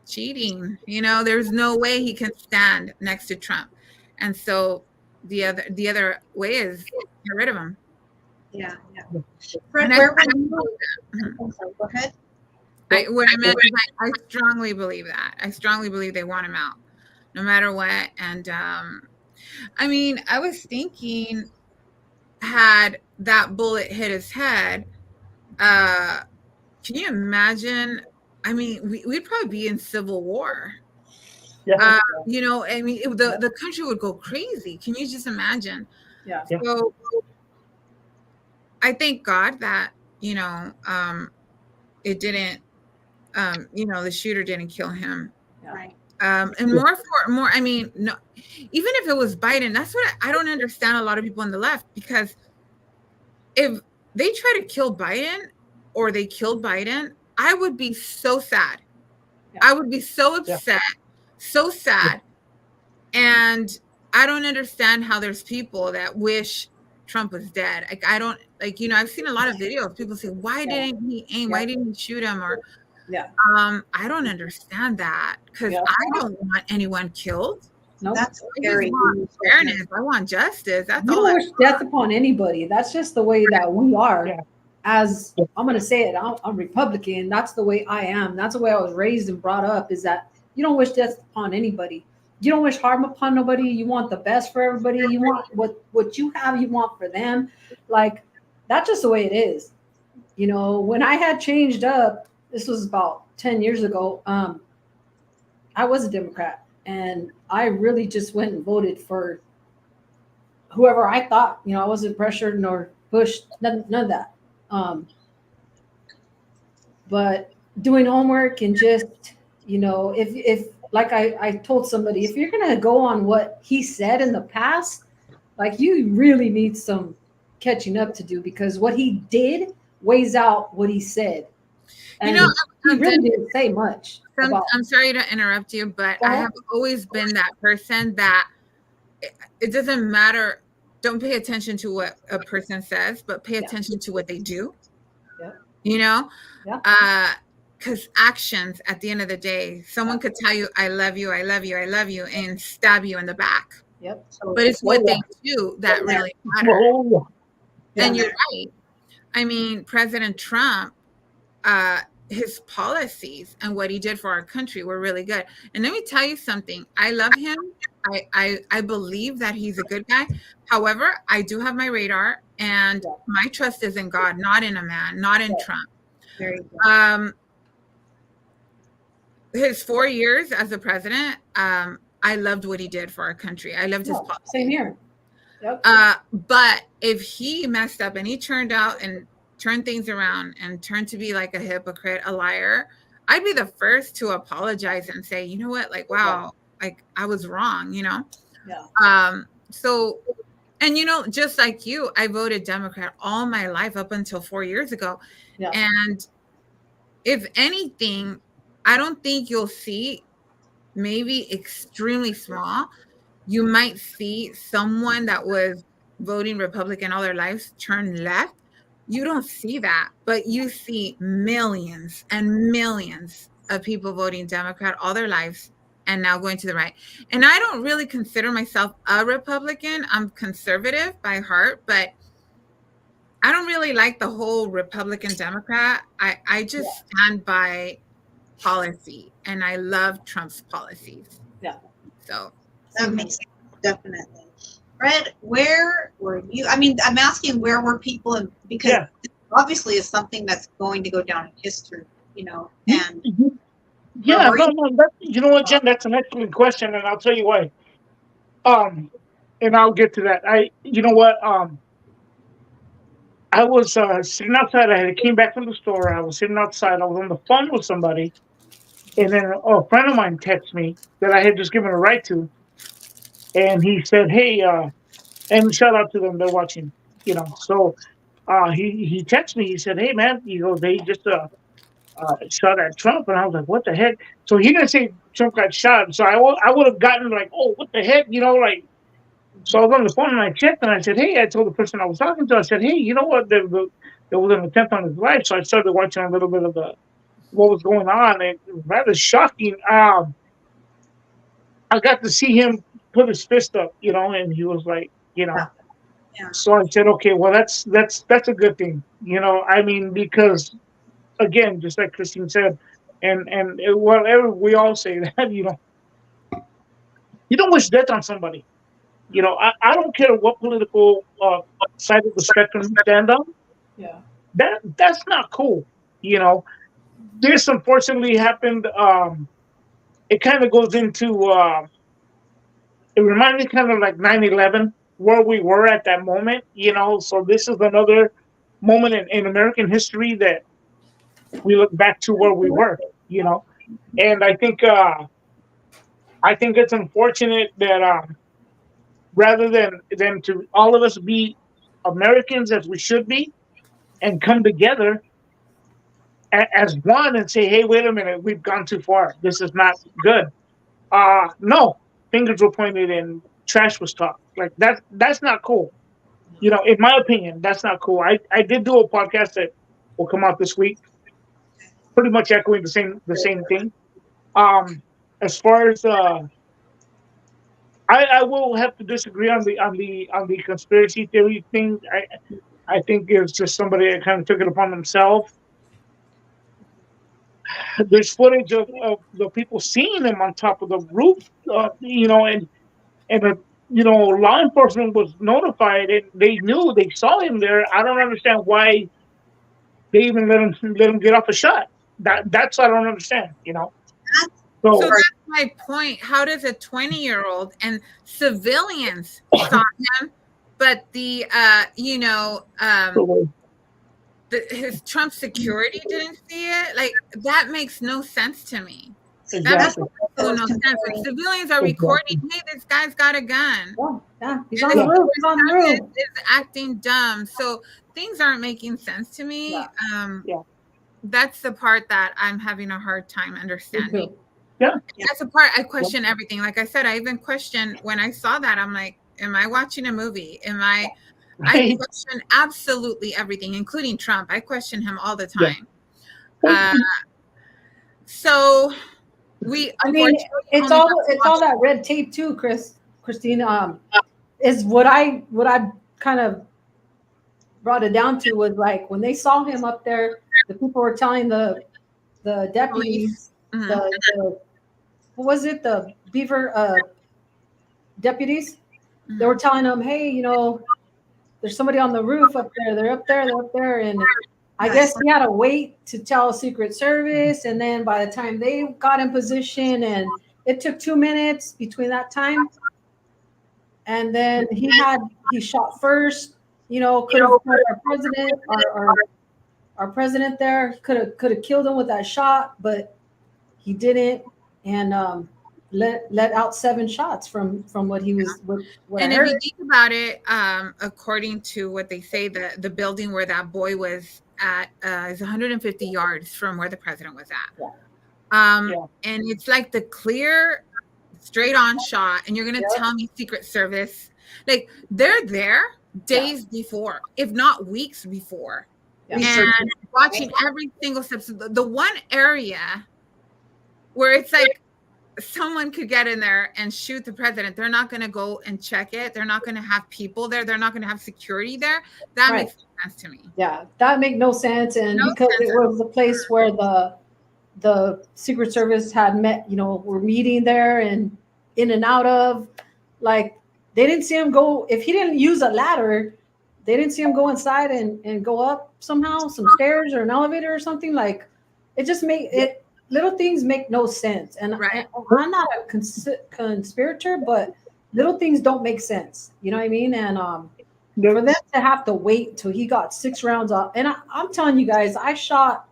cheating. There's no way he can stand next to Trump. And so the other way is get rid of him. Yeah. Fred, go ahead. What I meant is I strongly believe that. I strongly believe they want him out, no matter what. And I mean, I was thinking, had that bullet hit his head, can you imagine? I mean, we'd probably be in civil war. I mean, the country would go crazy. Can you just imagine? Yeah. So I thank God that, it didn't, the shooter didn't kill him. Right. And more, I mean, no, even if it was Biden, that's what I don't understand a lot of people on the left, because if they try to kill Biden or they killed Biden, I would be so sad. Yeah. I would be so upset, so sad. And I don't understand how there's people that wish Trump was dead. Like, I don't, I've seen a lot of videos. People say, why didn't he aim? Why didn't he shoot him? Or, I don't understand that, because I don't want anyone killed. No, that's scary. I want fairness. I want justice. That's you all. Don't wish death upon anybody. That's just the way that we are. Yeah. As I'm going to say it, I'm Republican. That's the way I am. That's the way I was raised and brought up, is that you don't wish death upon anybody. You don't wish harm upon nobody. You want the best for everybody. You want what you have, you want for them. Like, that's just the way it is. When I had changed up, this was about 10 years ago. I was a Democrat, and I really just went and voted for whoever I thought. I wasn't pressured nor pushed, none of that. But doing homework and just, if like I told somebody, if you're gonna go on what he said in the past, like you really need some catching up to do, because what he did weighs out what he said. And he really didn't say much. I'm sorry to interrupt you, but I have always been that person that it doesn't matter. Don't pay attention to what a person says, but pay attention to what they do. Yeah. Because actions, at the end of the day, someone could tell you, I love you, I love you, I love you, and stab you in the back. Yep. But it's what they do that really matters. And you're right. I mean, President Trump, his policies and what he did for our country were really good. And let me tell you something. I love him. I believe that he's a good guy. However, I do have my radar, and my trust is in God, not in a man, not in Trump. Very good. His 4 years as a president, I loved what he did for our country. I loved his policies. Same here. Yep. But if he messed up and he turned things around and turned to be like a hypocrite, a liar, I'd be the first to apologize and say, you know what, like, wow, like I was wrong, Yeah. So, and just like you, I voted Democrat all my life up until 4 years ago. Yeah. And if anything, I don't think you'll see, maybe extremely small, you might see someone that was voting Republican all their lives turn left. You don't see that, but you see millions and millions of people voting Democrat all their lives and now going to the right. And I don't really consider myself a Republican. I'm conservative by heart, but I don't really like the whole Republican Democrat. I just stand by policy, and I love Trump's policies. Yeah. So that makes sense, definitely. Fred, where were you? I mean, I'm asking where were people, because obviously it's something that's going to go down in history, and no, you know what, Jen, that's an excellent question, and I'll tell you why. And I'll get to that. I was sitting outside. I came back from the store. I was sitting outside. I was on the phone with somebody, and then a friend of mine texted me that I had just given a ride to, and he said, "Hey," and shout out to them. They're watching, So he texted me. He said, "Hey, man," they just shot at Trump, and I was like, "What the heck?" So he didn't say Trump got shot. So I would have gotten like, "Oh, what the heck?" So I was on the phone and I checked, and I said, "Hey," I told the person I was talking to, I said, "Hey, you know what? There was an attempt on his life." So I started watching a little bit of what was going on, and it was rather shocking. I got to see him put his fist up, and he was like, So I said, okay, well, that's a good thing, I mean, because again, just like Christine said, and whatever we all say that, you don't wish death on somebody. I don't care what political side of the spectrum you stand on. Yeah. That's not cool. This unfortunately happened. It kind of goes into. It reminds me kind of like 9/11, where we were at that moment. So this is another moment in American history that we look back to where we were. And I think it's unfortunate that. Rather than to all of us be Americans as we should be, and come together as one and say, "Hey, wait a minute, we've gone too far. This is not good." No, fingers were pointed and trash was talked. Like that's not cool. In my opinion, that's not cool. I did do a podcast that will come out this week, pretty much echoing the same thing. As far as I will have to disagree on the conspiracy theory thing. I think it's just somebody that kind of took it upon themselves. There's footage of the people seeing him on top of the roof, and law enforcement was notified, and they saw him there. I don't understand why they even let him get off a shot. That's what I don't understand. So So that's my point. How does a 20-year-old and civilians saw him, but the his Trump security didn't see it? Like, that makes no sense to me. That makes exactly. no sense. When civilians are recording, hey, this guy's got a gun. Yeah, he's on the roof. He's on the roof. Is acting dumb. So things aren't making sense to me. Yeah. That's the part that I'm having a hard time understanding. Yeah. That's the part I question everything. Like I said, I even questioned when I saw that. I'm like, am I watching a movie? I question absolutely everything, including Trump. I question him all the time. So it's all that red tape too, Christine. Is what I kind of brought it down to was like when they saw him up there, the people were telling the deputies, the what was it, the Beaver deputies? They were telling them, hey, there's somebody on the roof up there. They're up there, and I guess he had to wait to tell Secret Service, and then by the time they got in position, and it took 2 minutes between that time, and then he shot first. Could have put our president, our president there. Could have killed him with that shot, but he didn't, and let out 7 shots from what he was. What and I if heard. you think about it, according to what they say, the building where that boy was at is 150 yards from where the president was at. And it's like the clear, straight on shot, and you're gonna tell me Secret Service, like, they're there days before, if not weeks before, and watching every single step. So the one area where it's like someone could get in there and shoot the president, they're not going to go and check it. They're not going to have people there. They're not going to have security there. That makes sense to me. Yeah, that makes no sense. And because it was the place where the Secret Service had met, were meeting there and in and out of, like, they didn't see him go. If he didn't use a ladder, they didn't see him go inside and go up somehow, some stairs or an elevator or something. Like, it just made it. Little things make no sense. And I'm not a conspirator, but little things don't make sense. You know what I mean? And for them to have to wait till he got 6 rounds off. And I'm telling you guys, I've shot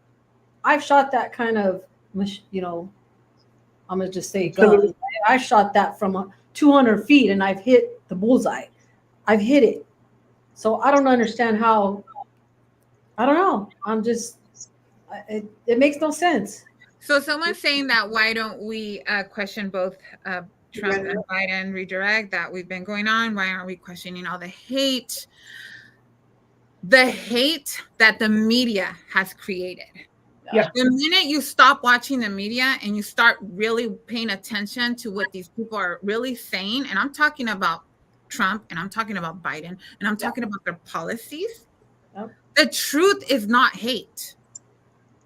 that kind of, I'm going to just say gun. I shot that from 200 feet and I've hit the bullseye. I've hit it. So I don't understand how, I don't know. I'm just, it makes no sense. So someone's saying that why don't we question both Trump and Biden redirect that we've been going on? Why aren't we questioning all the hate that the media has created? The minute you stop watching the media and you start really paying attention to what these people are really saying, and I'm talking about Trump and I'm talking about Biden and I'm talking about their policies, the truth is not hate.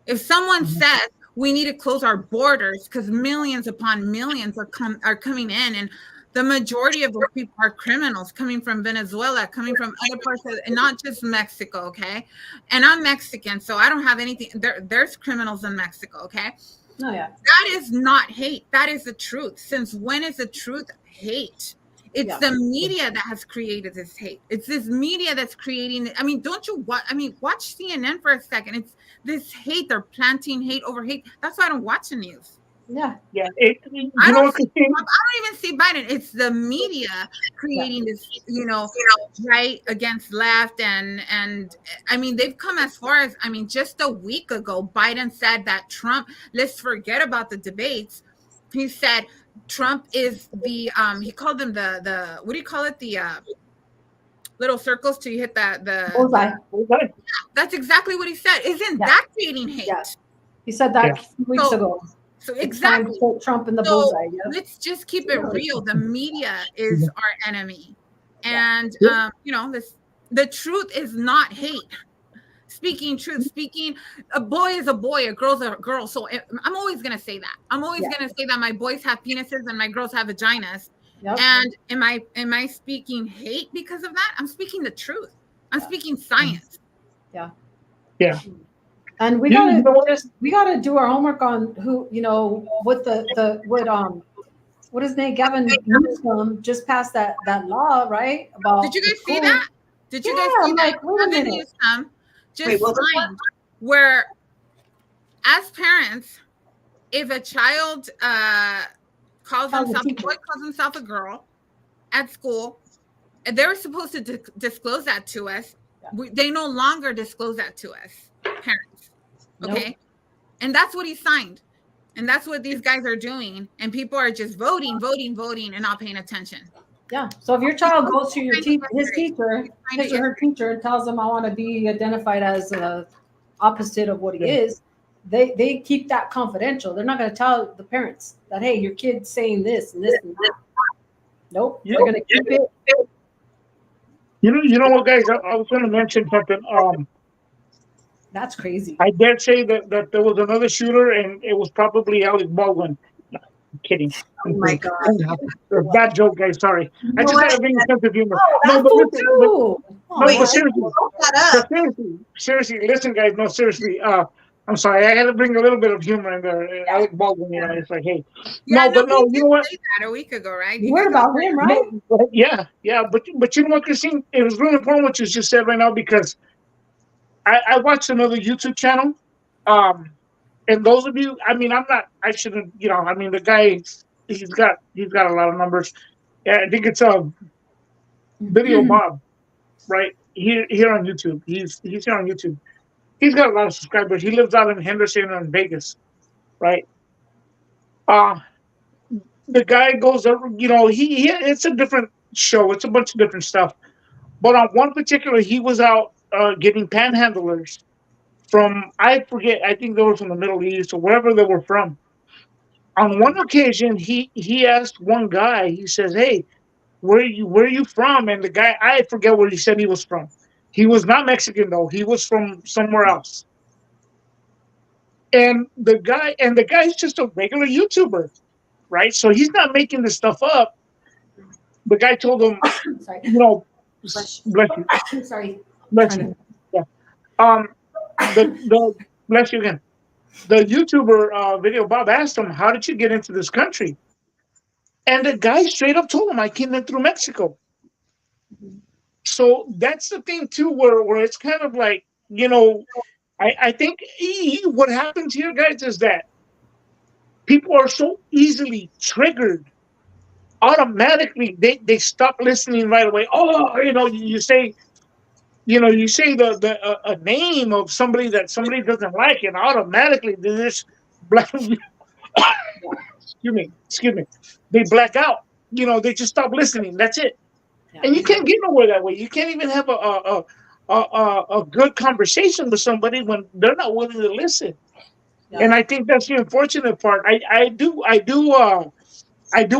If someone says, we need to close our borders because millions upon millions are coming in, and the majority of those people are criminals coming from Venezuela, coming from other parts of, and not just Mexico, okay? And I'm Mexican, so I don't have anything. There's criminals in Mexico, okay? Oh, yeah. That is not hate. That is the truth. Since when is the truth hate? It's the media that has created this hate. It's this media that's creating it. I mean, don't you watch? I mean, watch CNN for a second. It's this hate. They're planting hate over hate. That's why I don't watch the news. Yeah. I don't even see Biden. It's the media creating this, right against left. And I mean, they've come as far as, I mean, just a week ago, Biden said that Trump, let's forget about the debates. He said Trump is the, he called them the what do you call it? The little circles till you hit the bullseye. That's exactly what he said. Isn't that creating hate? Yeah. He said that weeks ago. So exactly. Trump in the bullseye. Let's just keep it real. The media is our enemy. And, the truth is not hate. Speaking truth, a boy is a boy, a girl's a girl. So I'm always going to say that. I'm always going to say that my boys have penises and my girls have vaginas. And am I speaking hate because of that? I'm speaking the truth. I'm speaking science. Yeah. And we You gotta know what? we gotta do our homework on who, what what is his name? Gavin Newsom just passed that law, right? Did About you the guys see school. that? Did you Yeah, guys see I'm that? like, wait a Gavin minute. Newsom Wait, just what was signed where, as parents, if a child calls Tells the himself, a teacher. boy calls himself a girl at school, and they were supposed to disclose that to us. They no longer disclose that to us, parents. Nope. Okay. And that's what he signed. And that's what these guys are doing. And people are just voting, and not paying attention. Yeah. So if your child goes to his teacher, her Yesterday. teacher, and tells him, "I want to be identified as a opposite of what he is," they keep that confidential. They're not going to tell the parents that, "Hey, your kid's saying this and this and that." Nope. They're going to keep it. You know what, guys? I was going to mention something. That's crazy. I dare say that there was another shooter, and it was probably Alec Baldwin. No, I'm kidding. Oh my God. Bad joke, guys. Sorry. I just had a big sense of humor. Oh, No, that but fool listen, too. but seriously, Shut up. seriously, listen, guys. No, seriously. I'm sorry. I had to bring a little bit of humor in there. Alec Baldwin, it's like, hey, Yeah, no, but no, we you know what? did say that a week ago, right? You heard about him, right? No, yeah, but you know what, Christine? It was really important what you just said right now because I watched another YouTube channel. And those of you, I mean, I shouldn't, I mean, the guy, he's got a lot of numbers. Yeah, I think it's a Video Bob, right? Here on YouTube. He's here on YouTube. He's got a lot of subscribers. He lives out in Henderson or in Vegas, right? Uh the guy goes, it's a different show. It's a bunch of different stuff. But on one particular, he was out getting panhandlers from, I forget, I think they were from the Middle East or wherever they were from. On one occasion, he asked one guy, he says, "Hey, where are you from?" And the guy, I forget where he said he was from. He was not Mexican though. He was from somewhere else. And the guy's just a regular YouTuber, right? So he's not making this stuff up. The guy told him, Sorry. bless you. Sorry. Bless you. Yeah. The bless you again. The YouTuber Video Bob asked him, "How did you get into this country?" And the guy straight up told him, "I came in through Mexico." So that's the thing too, where it's kind of like, I think what happens here, guys, is that people are so easily triggered. Automatically, they stop listening right away. Oh, you say the a name of somebody that somebody doesn't like, and automatically they just black. Excuse me. They black out. They just stop listening. That's it. Yeah. And you can't get nowhere that way. You can't even have a good conversation with somebody when they're not willing to listen. Yeah. And I think that's the unfortunate part. I do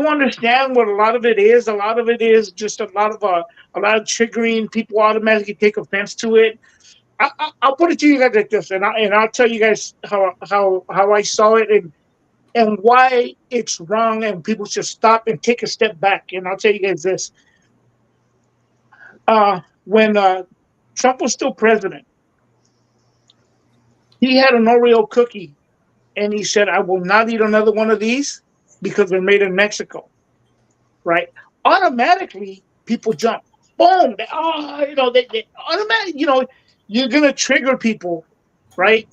understand what a lot of it is. A lot of it is just a lot of triggering. People automatically take offense to it. I'll put it to you guys like this, and I'll tell you guys how I saw it and why it's wrong, and people should stop and take a step back. And I'll tell you guys this: when Trump was still president, he had an Oreo cookie, and he said, "I will not eat another one of these because they're made in Mexico." Right? Automatically, people jump. Boom! They automatically. You're gonna trigger people, right?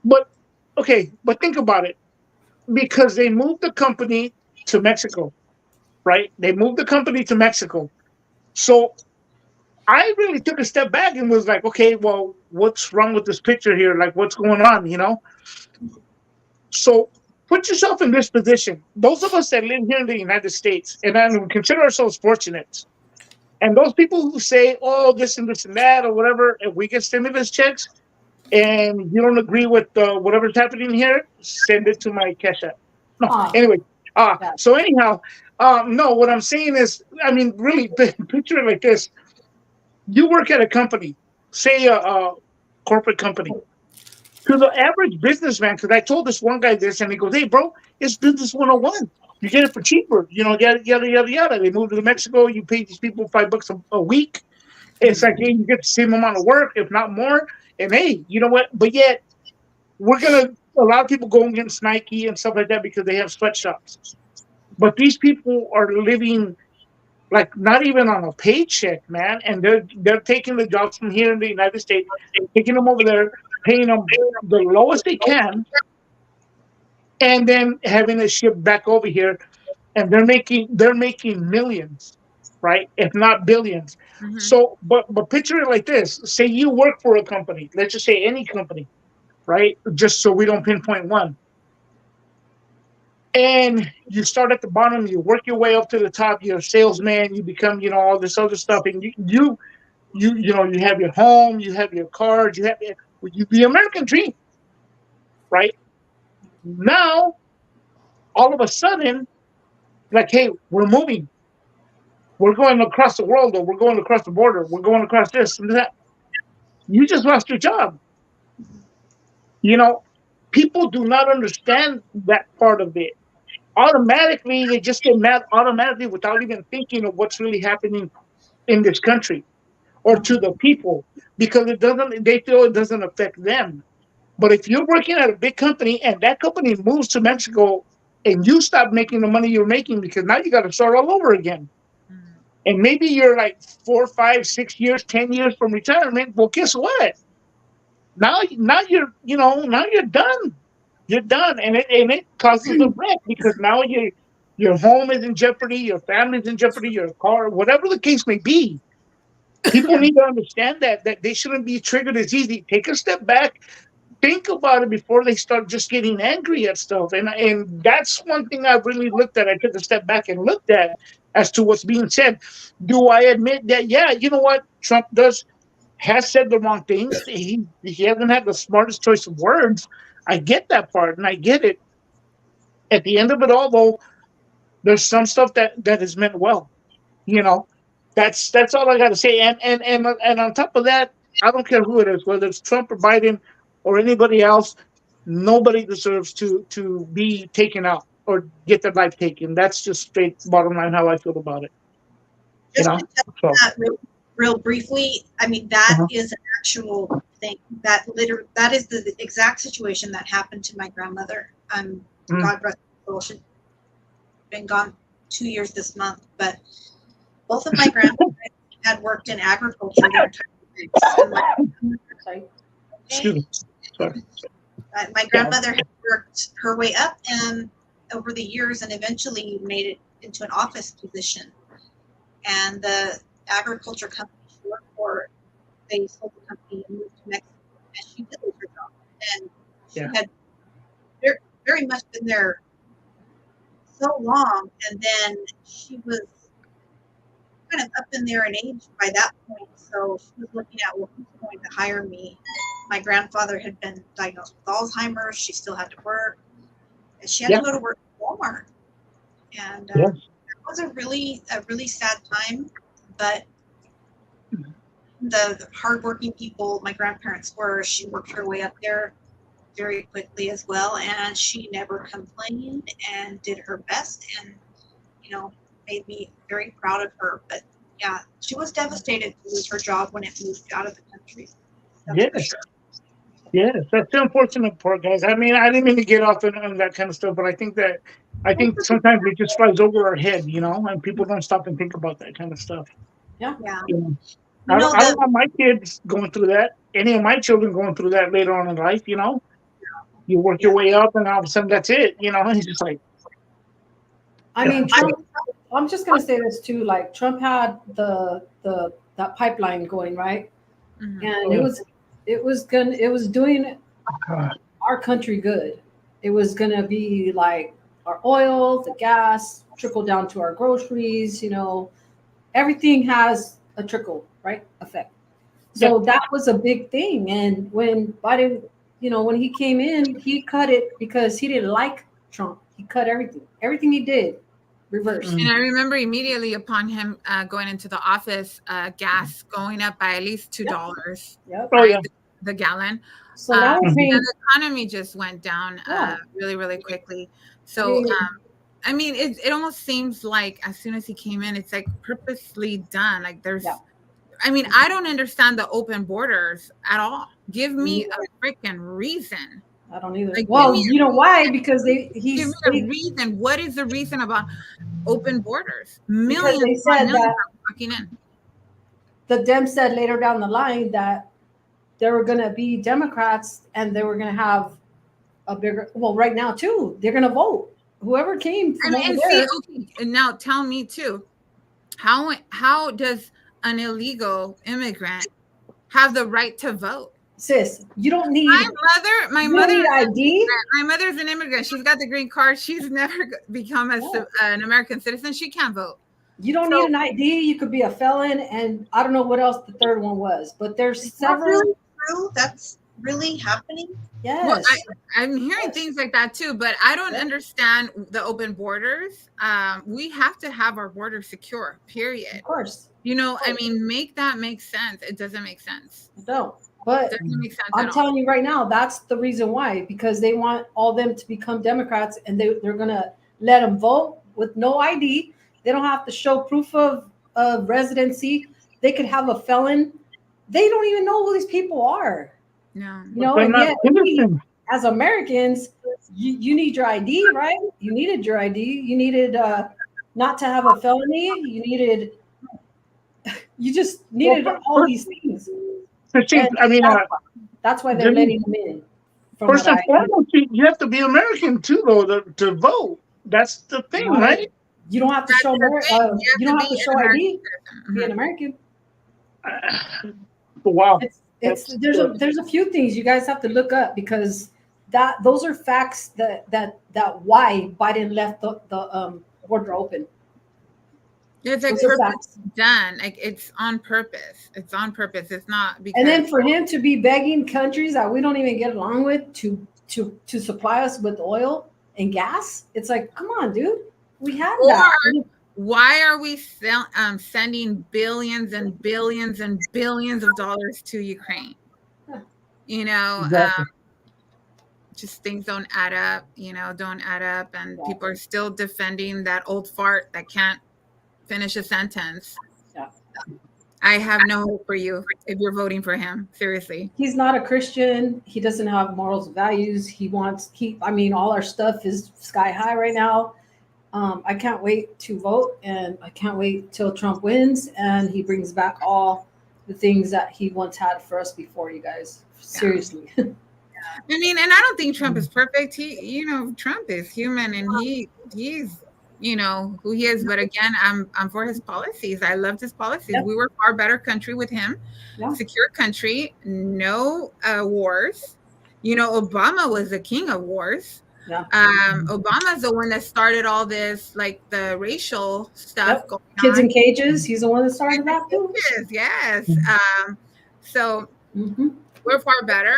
But okay, but think about it. Because they moved the company to Mexico, right? They moved the company to Mexico. So I really took a step back and was like, okay, well, what's wrong with this picture here? Like, what's going on? So put yourself in this position. Those of us that live here in the United States, and then consider ourselves fortunate, and those people who say, oh, this and this and that, or whatever, if we get stimulus checks and you don't agree with whatever's happening here, send it to my cash app. No, anyway. So anyhow, no, what I'm saying is, I mean, really, picture it like this. You work at a company, say a corporate company. To the average businessman, because I told this one guy this, and he goes, "Hey, bro, it's business 101. You get it for cheaper, yada, yada, yada, yada. They move to Mexico, you pay these people $5 a week, It's like, hey, you get the same amount of work, if not more. And hey, you know what? But yet, a lot of people go against Nike and stuff like that because they have sweatshops. But these people are living like not even on a paycheck, man. And they're taking the jobs from here in the United States, taking them over there, paying them the lowest they can, and then having it shipped back over here. And they're making millions, right? If not billions. Mm-hmm. So, but picture it like this: say you work for a company, let's just say any company, right? Just so we don't pinpoint one. And you start at the bottom, you work your way up to the top. You're a salesman. You become, all this other stuff, and you have your home, you have your cars, the American dream, right? Now, all of a sudden, like, hey, we're moving. We're going across the world, or we're going across the border. We're going across this and that. You just lost your job. You know, people do not understand that part of it. Automatically, they just get mad automatically without even thinking of what's really happening in this country or to the people, because they feel it doesn't affect them. But if you're working at a big company and that company moves to Mexico and you stop making the money you're making, because now you got to start all over again. And maybe you're like 4, 5, 6 years, 10 years from retirement. Well, guess what? Now you're done. You're done, and it causes a wreck, because now your home is in jeopardy, your family's in jeopardy, your car, whatever the case may be. People need to understand that they shouldn't be triggered as easy. Take a step back, think about it before they start just getting angry at stuff. And that's one thing I really looked at. I took a step back and looked at as to what's being said. Do I admit that? Yeah, you know what? Trump has said the wrong things. He hasn't had the smartest choice of words. I get that part, and I get it. At the end of it all, though, there's some stuff that is meant well. You know, that's all I got to say. And on top of that, I don't care who it is, whether it's Trump or Biden or anybody else. Nobody deserves to be taken out or get their life taken. That's just straight bottom line how I feel about it. Just to touch So. on that real briefly, I mean, that Uh-huh. is an actual thing. That is the exact situation that happened to my grandmother. God rest her soul. She's been gone 2 years this month, but both of my grandparents had worked in agriculture their entire lives. Excuse me. Sorry. My grandmother had worked her way up and over the years, and eventually made it into an office position. And the agriculture company she worked for, they sold the company and moved to Mexico, and she did lose her job. And she had very, very much been there so long, and then she was kind of up in there in age by that point. So she was looking at, well, who's going to hire me? My grandfather had been diagnosed with Alzheimer's. She still had to work, and she had to go to work at Walmart. And it was a really sad time, but the hardworking people my grandparents were, she worked her way up there very quickly as well, and she never complained and did her best, and made me very proud of her. But yeah, she was devastated to lose her job when it moved out of the country. Yes, that's the unfortunate part, guys. I mean, I didn't mean to get off on that kind of stuff, but I think sometimes it just flies over our head, and people don't stop and think about that kind of stuff. Yeah. I don't want my kids going through that. Any of my children going through that later on in life. You work your way up, and all of a sudden that's it. It's just like. I mean, Trump. I'm just gonna say this too. Like, Trump had that pipeline going, right? Mm-hmm. And it was doing our country good. It was gonna be like our oil, the gas, trickle down to our groceries. Everything has a trickle, right, effect. So that was a big thing. And when Biden, when he came in, he cut it because he didn't like Trump. He cut everything he did. Reverse. And I remember immediately upon him going into the office, gas going up by at least $2, right? The gallon. So now the economy just went down really, really quickly. So, I mean, it almost seems like as soon as he came in, it's like purposely done. Like there's I mean, I don't understand the open borders at all. Give me a freaking reason. I don't either. Like, Well, you know why? Because give me a reason. What is the reason about open borders? Millions they said millions that are walking in. the Dems said later down the line that there were going to be Democrats and they were going to have a bigger. Well, right now too, they're going to vote. Whoever came from over there. Okay, and now tell me too, how does an illegal immigrant have the right to vote? Sis, you don't need my mother need ID. My mother's an immigrant. She's got the green card. She's never become an American citizen. She can't vote. You don't need an ID. You could be a felon, and I don't know what else the third one was, but there's several. Really true? That's really happening? Yes. Well, I'm hearing things like that too, but I don't understand the open borders. We have to have our borders secure, period. Of course. You know, I mean, make that make sense. It doesn't make sense. No, but I'm telling you right now, that's the reason why, because they want all them to become Democrats, and they're going to let them vote with no ID. They don't have to show proof of residency. They could have a felon. They don't even know who these people are. No. You know, and yet we, as Americans, you need your ID, right? You needed your ID. You needed not to have a felony. You just needed all these things. I mean, that's why they're letting them in. First and foremost, you have to be American too, though, to vote. That's the thing, right? You don't have to show you don't have to show ID to be an American. Wow. There's a few things you guys have to look up, because those are facts that why Biden left the border open. It's like done. Like, it's on purpose. It's on purpose. It's not because. And then for him to be begging countries that we don't even get along with to supply us with oil and gas, it's like, come on, dude, we have that. Why are we sending billions and billions and billions of dollars to Ukraine? You know, exactly. Just things don't add up. You know, don't add up, and people are still defending that old fart that can't finish a sentence. Yeah. I have no hope for you if you're voting for him. Seriously. He's not a Christian. He doesn't have morals and values. I mean, all our stuff is sky high right now. I can't wait to vote, and I can't wait till Trump wins and he brings back all the things that he once had for us before, you guys. Seriously. I mean, and I don't think Trump is perfect. Trump is human, and he's you know who he is, but again, I'm for his policies. I loved his policies. Yep. We were a far better country with him. Yeah. Secure country, no wars. You know, Obama was the king of wars. Yeah. Obama's the one that started all this, like the racial stuff. Yep. Kids in cages. He's the one that started that too. Yes. So we're far better.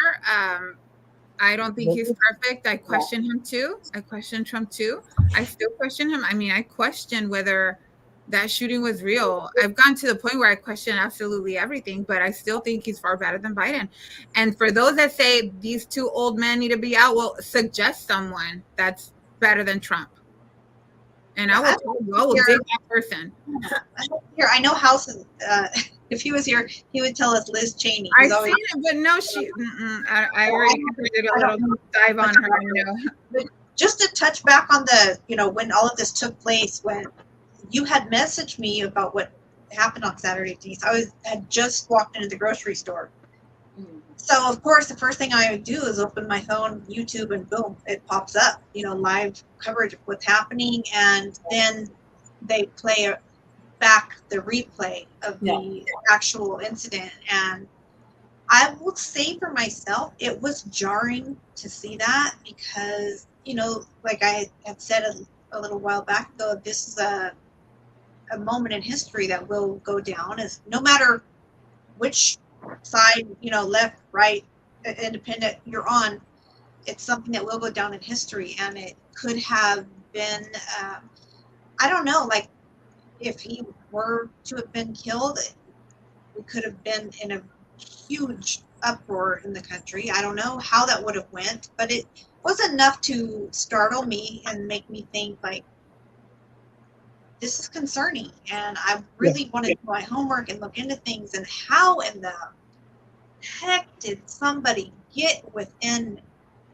I don't think he's perfect. I question him too. I question Trump too. I still question him. I mean, I question whether that shooting was real. I've gotten to the point where I question absolutely everything, but I still think he's far better than Biden. And for those that say these two old men need to be out, well, suggest someone that's better than Trump. And I will take that person. Here, I know House is, if he was here, he would tell us Liz Cheney. I've seen it, but no, I already did a little dive on her. But just to touch back on when all of this took place, when you had messaged me about what happened on Saturday, Denise, I had just walked into the grocery store. So, of course, the first thing I would do is open my phone, YouTube, and boom, it pops up, live coverage of what's happening. And then they play back the replay of the actual incident. And I will say for myself, it was jarring to see that because, like I had said a little while back ago, this is a moment in history that will go down, as no matter which side, left, right, independent you're on, it's something that will go down in history. And it could have been, I don't know, like if he were to have been killed, we could have been in a huge uproar in the country. I don't know how that would have went, but it was enough to startle me and make me think, like, this is concerning, and I really wanted to do my homework and look into things. And how in the heck did somebody get within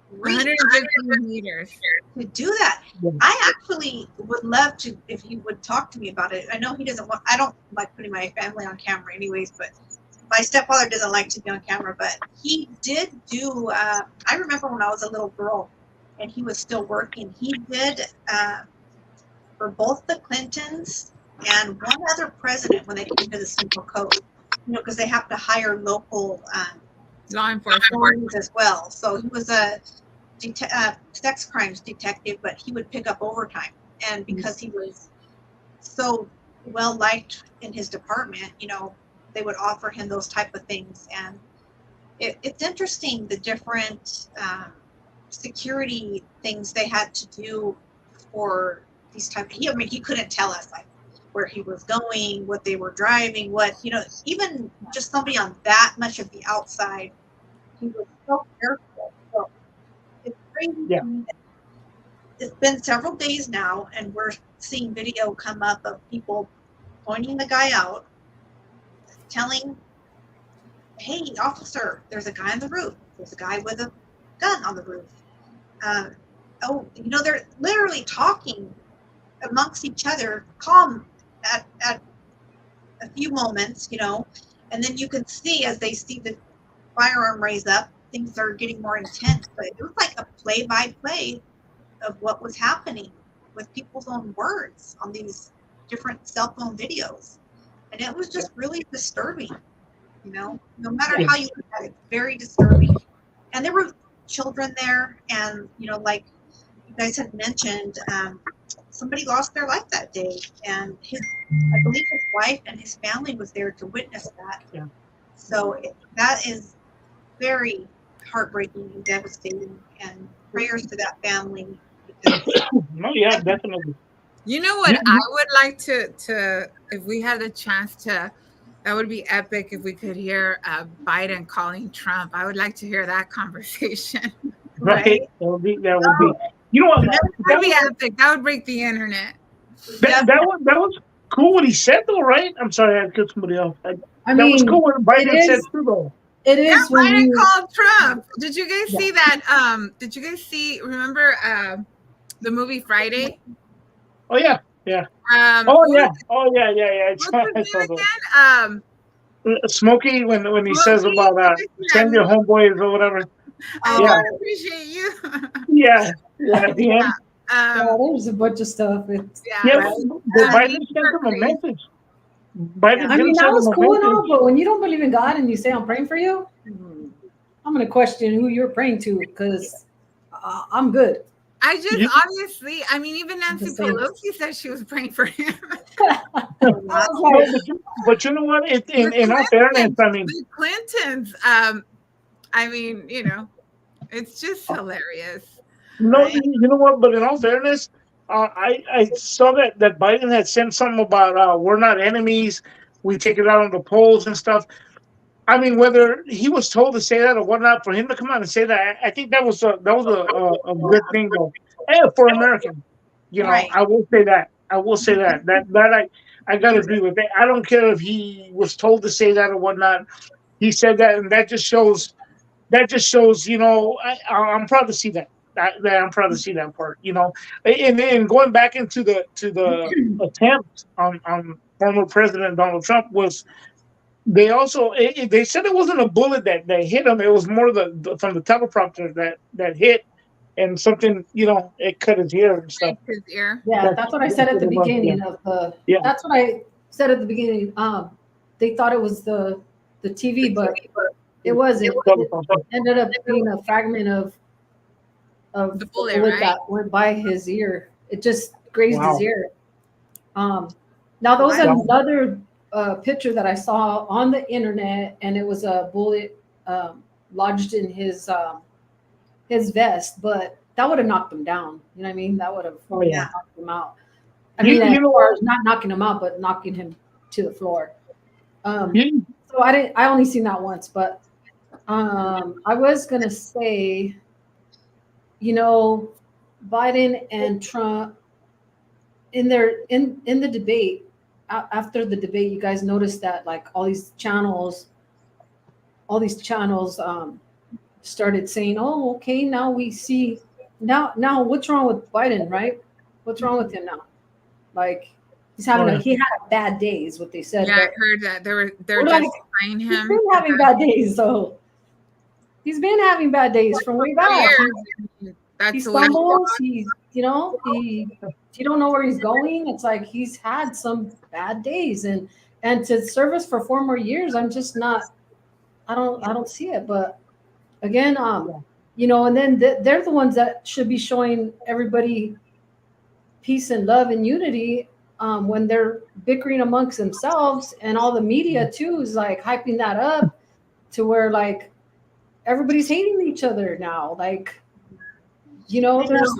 150 meters to do that? I actually would love to, if he would talk to me about it. I know he doesn't want, I don't like putting my family on camera anyways, but my stepfather doesn't like to be on camera, but he did do, I remember when I was a little girl and he was still working, he did, for both the Clintons and one other president when they came to the Central Coast, you know, because they have to hire local law enforcement as well. So he was a sex crimes detective, but he would pick up overtime. And because he was so well liked in his department, you know, they would offer him those type of things. And it's interesting the different security things they had to do for these type. I mean, he couldn't tell us like where he was going, what they were driving, what, you know, even just somebody on that much of the outside, he was so careful. So it's crazy. Yeah. It's been several days now, and we're seeing video come up of people pointing the guy out, telling, hey, officer, there's a guy on the roof. There's a guy with a gun on the roof. Oh, you know, they're literally talking amongst each other, calm at a few moments, you know, and then you can see as they see the firearm raise up, things are getting more intense. But it was like a play-by-play of what was happening with people's own words on these different cell phone videos. And it was just really disturbing, you know, no matter how you look at it, very disturbing. And there were children there, and, you know, like you guys had mentioned, somebody lost their life that day, and I believe his wife and his family was there to witness that. Yeah. So that is very heartbreaking and devastating, and prayers to that family. No, yeah, definitely. You know what I would like to if we had the chance to, that would be epic if we could hear Biden calling Trump. I would like to hear that conversation. Right? That would be. You know what? That would be epic. That would break the internet. That was cool what he said though, right? I'm sorry, I cut somebody off. That was cool what Biden said too, though. It is when Biden called Trump. Did you guys see that? Did you guys remember the movie Friday? Oh yeah. I saw again? Smokey when he says about send your homeboys or whatever. I appreciate you. Yeah. At the end. There's a bunch of stuff. But Biden sent him a message. I mean, that was cool and all, but when you don't believe in God and you say I'm praying for you, I'm going to question who you're praying to, because I'm good. I just obviously, I mean, even Nancy Pelosi said she was praying for him. But you know what? In all fairness, I mean, the Clintons, I mean, you know, it's just hilarious. No, right? You know what? But in all fairness, I saw that Biden had sent something about we're not enemies. We take it out on the polls and stuff. I mean, whether he was told to say that or whatnot, for him to come out and say that, I think that was a good thing though. And for Americans, you know, right. I will say that. That I gotta agree with that. I don't care if he was told to say that or whatnot. He said that, and that just shows. You know, I'm proud to see that. I'm proud to see that part. You know, and going back into the attempt on former President Donald Trump was. They also they said it wasn't a bullet that hit him. It was more from the teleprompter that hit, and something, you know, it cut his ear and stuff. His ear. Yeah, that's what I said at the beginning of the. Yeah. That's what I said at the beginning. They thought it was the TV, but it wasn't. It ended up being a fragment of the bullet that went by his ear. It just grazed his ear. Now there was another picture that I saw on the internet, and it was a bullet lodged in his vest, but that would have knocked him down. You know what I mean? That would have knocked him out. I mean, not knocking him out, but knocking him to the floor. So I only seen that once, but I was gonna say, you know, Biden and Trump, in the debate, after the debate, you guys noticed that like all these channels started saying, "Oh, okay, now we see now what's wrong with Biden, right? What's wrong with him now? Like he had bad days, what they said." Yeah, but I heard that they're like, justifying he's him. been having bad days, so he's been having bad days from way back. That's He the way. stumbles. He don't know where he's going. It's like he's had some bad days, and to service for 4 more years, I'm just not. I don't see it. But again, and then they're the ones that should be showing everybody peace and love and unity, when they're bickering amongst themselves, and all the media too is like hyping that up to where like everybody's hating each other now. Like, there's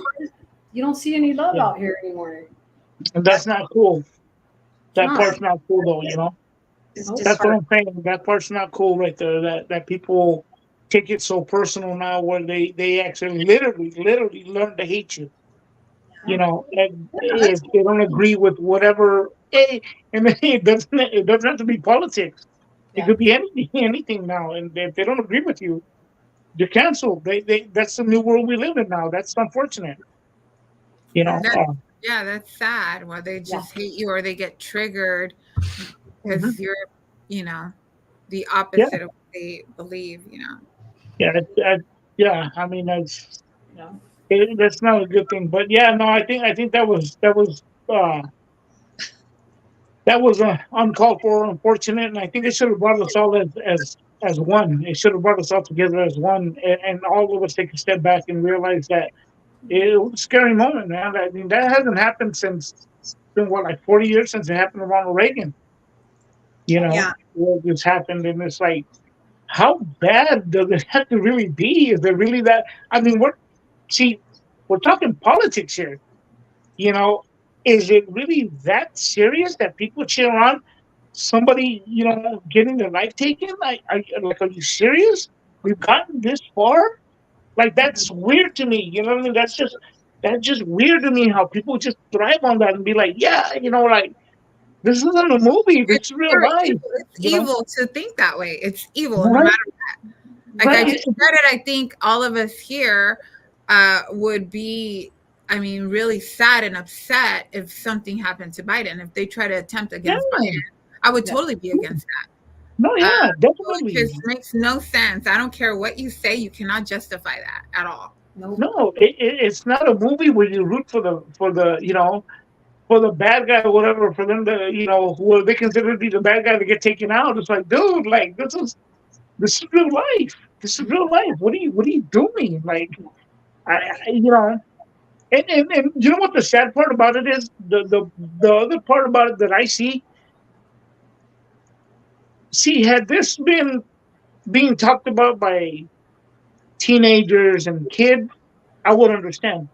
you don't see any love out here anymore. And that's not cool. That part's not cool though, That's what I'm saying. That part's not cool right there. That people take it so personal now, where they actually literally learn to hate you. And if they don't agree with whatever, and it doesn't have to be politics. It could be anything now. And if they don't agree with you, you're canceled. That's the new world we live in now. That's unfortunate. Yeah, that's sad. Well, they just hate you, or they get triggered because you're, the opposite of what they believe. Yeah. I mean, that's not a good thing. But yeah, no, I think that was uncalled for, unfortunate, and I think it should have brought us all as one. It should have brought us all together as one, and all of us take a step back and realize that it was a scary moment, man. I mean, that hasn't happened since, it's been what, like 40 years since it happened to Ronald Reagan. Where this happened, and it's like, how bad does it have to really be? Is it really that? I mean, we're talking politics here. You know, is it really that serious that people cheer on somebody, getting their life taken? Are you serious? We've gotten this far? Like, that's weird to me. You know what I mean? That's just weird to me how people just thrive on that and be like, yeah, like, this isn't a movie. This is real life. It's evil to think that way. It's evil, Right? no matter what. Like, Right. I just read it. I think all of us here would be, I mean, really sad and upset if something happened to Biden. If they try to attempt against Biden, I would totally be against that. No, yeah, definitely. It just makes no sense. I don't care what you say. You cannot justify that at all. No, it's not a movie where you root for the bad guy or whatever, for them to, who they consider to be the bad guy to get taken out. It's like, dude, like, this is real life. This is real life. What are you doing? Like, and you know what the sad part about it is? The other part about it that I see, had this been being talked about by teenagers and kids, I would understand.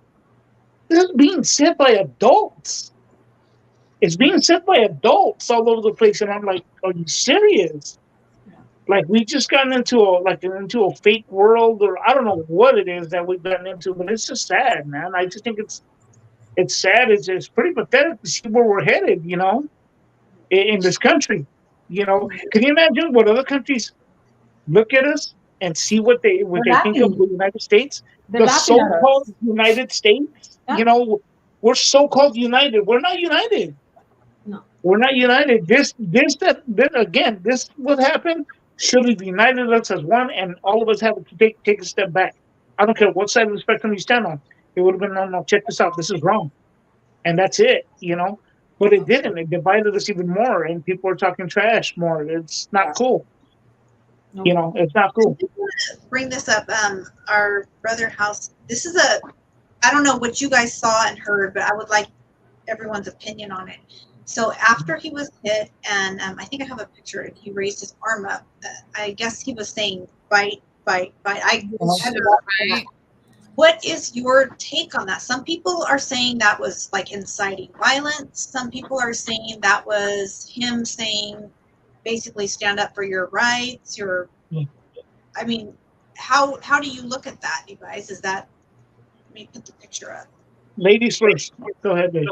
This is being said by adults. It's being said by adults all over the place, and I'm like, are you serious? Like, we just gotten into a fake world, or I don't know what it is that we've gotten into, but it's just sad, man. I just think it's sad. It's pretty pathetic to see where we're headed, in this country. Can you imagine what other countries look at us and see what they think of the United States? The so-called United States. We're so-called united. We're not united. No. We're not united. This what happened should have united us as one, and all of us have to take a step back. I don't care what side of the spectrum you stand on. It would have been, no, check this out. This is wrong. And that's it, But it didn't. It divided us even more, and people are talking trash more. It's not cool. It's not cool. I want to bring this up. Our brother House. This is I don't know what you guys saw and heard, but I would like everyone's opinion on it. So after he was hit, and I think I have a picture, and he raised his arm up. I guess he was saying, "Bite, bite, bite." What is your take on that? Some people are saying that was like inciting violence. Some people are saying that was him saying, basically, stand up for your rights. I mean, how do you look at that, you guys? Let me put the picture up. Ladies first. Go ahead, babe.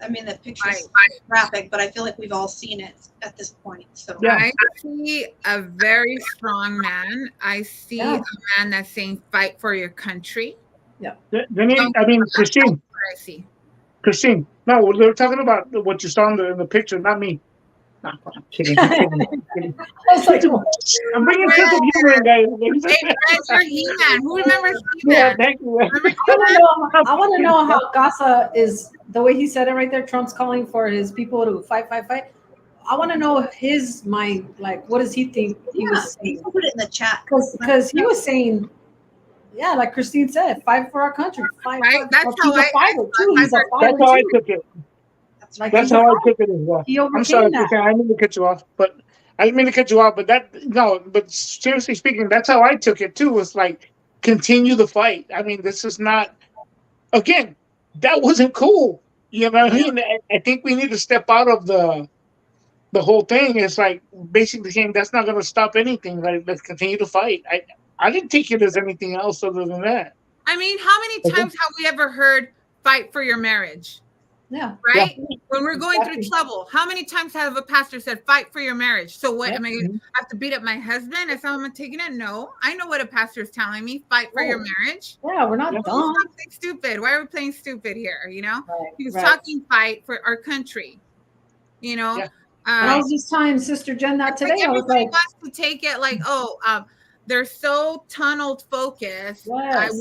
I mean, the picture's graphic, but I feel like we've all seen it at this point. So I see a very strong man. I see a man that's saying, "Fight for your country." Yeah. I mean, Christine. I see. Christine. No, they're talking about what you saw in the picture, not me. No, I'm kidding. I'm kidding. I'm bringing sense of humor in, guys. Hey, you're He-Man. Who remembers He-Man? Yeah, thank you. I want to know how Gaza is, the way he said it right there, Trump's calling for his people to fight. I want to know his mind, like, what does he think he was saying? Put it in the chat. Because he was saying, yeah, like Christine said, fight for our country. Fight. That's how I took it. That's how I took it as well. I'm sorry, Christine, I didn't mean to cut you off, but but seriously speaking, that's how I took it too. It's like, continue the fight. I mean, this is not, again, that wasn't cool. You know what I mean? I think we need to step out of the whole thing. It's like basically saying that's not going to stop anything. Right? Let's continue to fight. I didn't take it as anything else other than that. I mean, how many times have we ever heard "fight for your marriage"? Yeah. Right? Yeah. When we're going through trouble, how many times have a pastor said, "Fight for your marriage"? So what, am I going to have to beat up my husband? That's how I'm taking it? No. I know what a pastor is telling me. Fight for your marriage. Yeah, we're not dumb. Stop playing stupid. Why are we playing stupid here? You know? He was talking fight for our country. You know? Yeah. I was just telling Sister Jen that today. I was like, wants to take it like, they're so tunneled focused. Yes.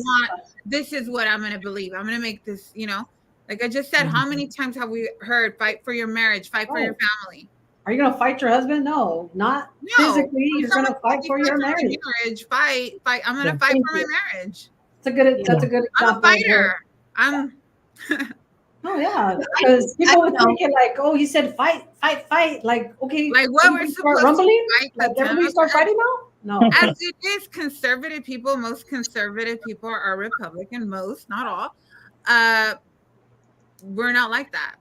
This is what I'm going to believe. I'm going to make this, you know? Like I just said, how many times have we heard "fight for your marriage, fight for your family"? Are you going to fight your husband? No, not physically. You're going to fight for your marriage. Fight. I'm going to fight for my marriage. That's a good. I'm a fighter. Oh yeah, because people would think it like, oh, he said fight. Like, okay, like what we're supposed rumbling? To fight. Like everybody start fighting now? No. As it is, conservative people, most conservative people are Republican. Most, not all. We're not like that.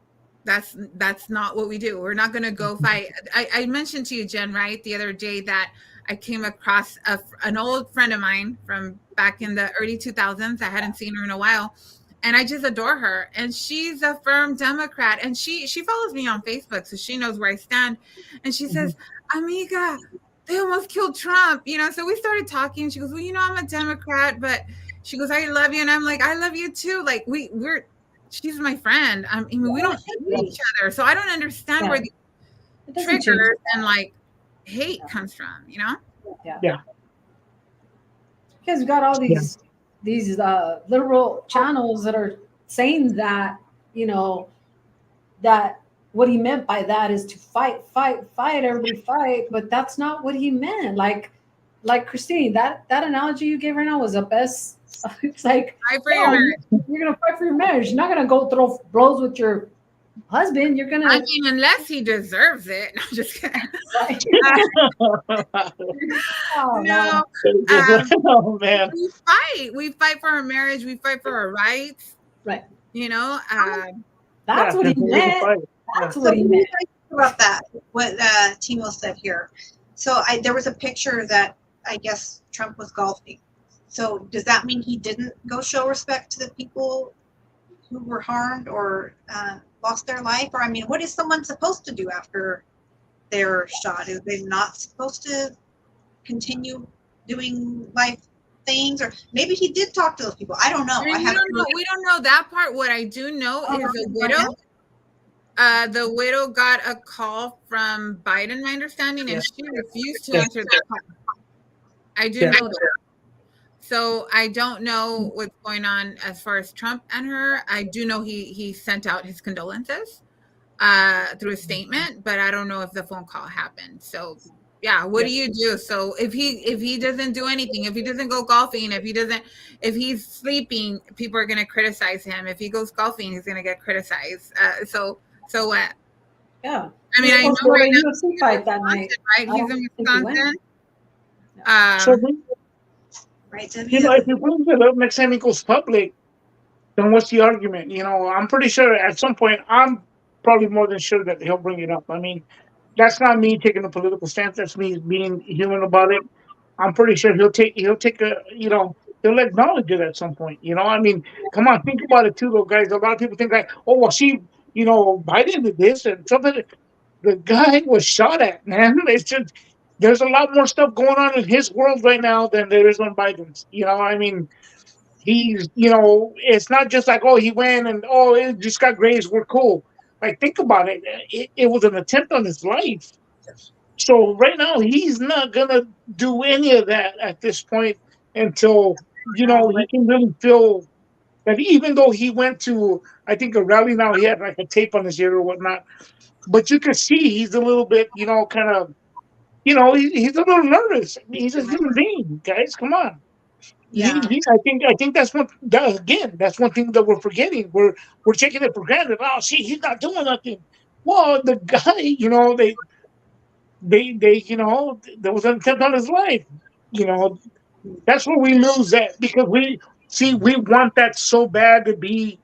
That's not what we do. We're not going to go fight. I mentioned to you, Jen, right, the other day that I came across an old friend of mine from back in the early 2000s. I hadn't seen her in a while, and I just adore her. And she's a firm Democrat, and she follows me on Facebook, so she knows where I stand. And she says, "Amiga, they almost killed Trump." You know, so we started talking. She goes, "Well, you know, I'm a Democrat, but," she goes, "I love you," and I'm like, "I love you too." Like we're. She's my friend. I mean, we don't hate each other, so I don't understand where the triggers and like hate comes from. You know? Yeah. Because we got all these liberal channels that are saying that, you know, that what he meant by that is to fight, everybody fight, but that's not what he meant. Like Christine, that analogy you gave right now was the best. It's like, fight for your marriage. You're gonna fight for your marriage. You're not gonna go throw blows with your husband. You're gonna. I mean, unless he deserves it. No, I'm just kidding. No. Oh man. We fight for our marriage. We fight for our rights. Right. You know. That's what he meant. That's what he meant. About that, what Timo said here. So there was a picture that I guess Trump was golfing. So does that mean he didn't go show respect to the people who were harmed or lost their life? Or I mean, what is someone supposed to do after they're shot? Is they not supposed to continue doing life things? Or maybe he did talk to those people. I don't know. We don't know that part. What I do know is the widow. The widow got a call from Biden, my understanding, and she refused to answer the call. I do know that. So I don't know what's going on as far as Trump and her. I do know he sent out his condolences through a statement, but I don't know if the phone call happened. So yeah, what do you do? So if he doesn't do anything, if he doesn't go golfing, if he's sleeping, people are going to criticize him. If he goes golfing, he's going to get criticized. So what? Yeah. I mean, I know right now, UFC fight that night. Right? He's in Wisconsin. Right. You know, if he brings it up next time he goes public, then what's the argument? You know, I'm pretty sure at some point, I'm probably more than sure that he'll bring it up. I mean, that's not me taking a political stance. That's me being human about it. I'm pretty sure he'll take a, you know, he'll acknowledge it at some point. You know, I mean, come on, think about it too, though, guys. A lot of people think like, oh, well, she Biden did this and something. The guy was shot at, man. It's just there's a lot more stuff going on in his world right now than there is on Biden's. I mean, it's not just like, oh, he went and it just got grazed. We're cool. Like, think about it. It was an attempt on his life. So right now, he's not gonna do any of that at this point until he can really feel that. Even though he went to, I think, a rally now, he had like a tape on his ear or whatnot. But you can see he's a little bit, kind of, he's a little nervous. I mean, he's a human being, guys. Come on. Yeah. I think that's that's one thing that we're forgetting. We're taking it for granted. Oh, see, he's not doing nothing. Well, the guy, there was an attempt on his life. You know, that's where we lose that because we want that so bad to be.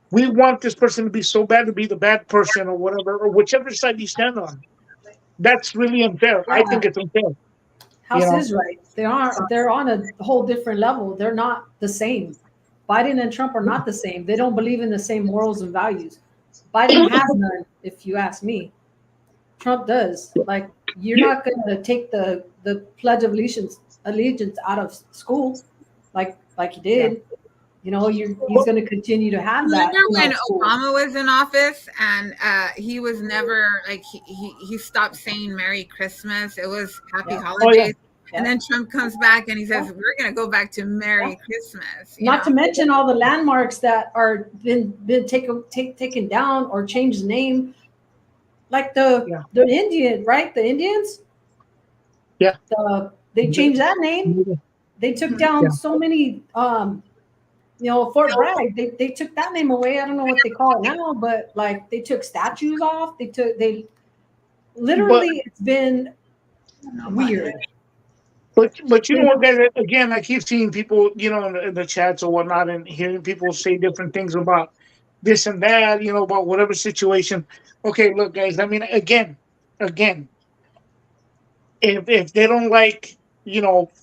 We want this person to be so bad to be the bad person or whatever, or whichever side you stand on. That's really unfair. Yeah. I think it's unfair. House is right. They're on a whole different level. They're not the same. Biden and Trump are not the same. They don't believe in the same morals and values. Biden has none, if you ask me. Trump does. Like, you're not going to take the Pledge of Allegiance out of school like he did. He's going to continue to have that. Remember when Obama was in office and he was never like he stopped saying Merry Christmas. It was Happy Holidays. And then Trump comes back and he says, we're going to go back to Merry Christmas. Not to mention all the landmarks that are been taken down or changed name. Like the Indian, right? The Indians. Yeah. They changed that name. They took down so many Fort Bragg, they took that name away. I don't know what they call it now, but like they took statues off. It's been weird. But guys, again, I keep seeing people, in the chats or whatnot, and hearing people say different things about this and that, about whatever situation. Okay, look, guys. I mean, again, if they don't like,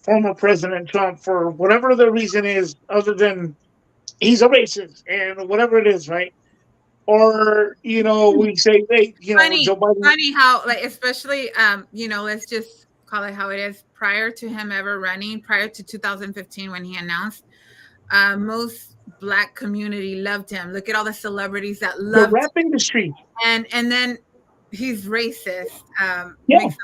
former President Trump for whatever the reason is, other than he's a racist and whatever it is, right? Or we say, hey, Joe Biden. Funny how, like, especially let's just call it how it is. Prior to him ever running, prior to 2015 when he announced, most Black community loved him. Look at all the celebrities that loved the rap industry, and then he's racist. Makes no sense.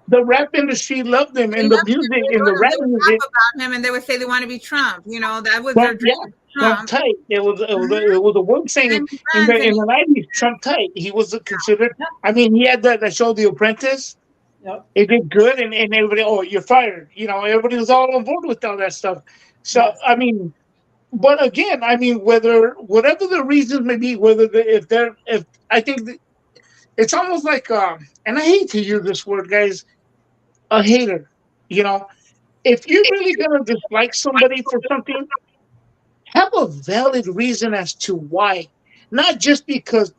The rap industry loved him, and the music, and the rap music about him, and they would say they want to be Trump. That was their dream. Trump tight. It was a word saying in the 90s. Trump tight. He was considered. I mean, he had that show, The Apprentice. Yep. It did good, and everybody, you're fired. Everybody was all on board with all that stuff. So I mean, but again, I mean, whatever the reasons may be, if I think it's almost like, and I hate to use this word, guys, a hater. If you're really gonna dislike somebody for something, have a valid reason as to why, not just because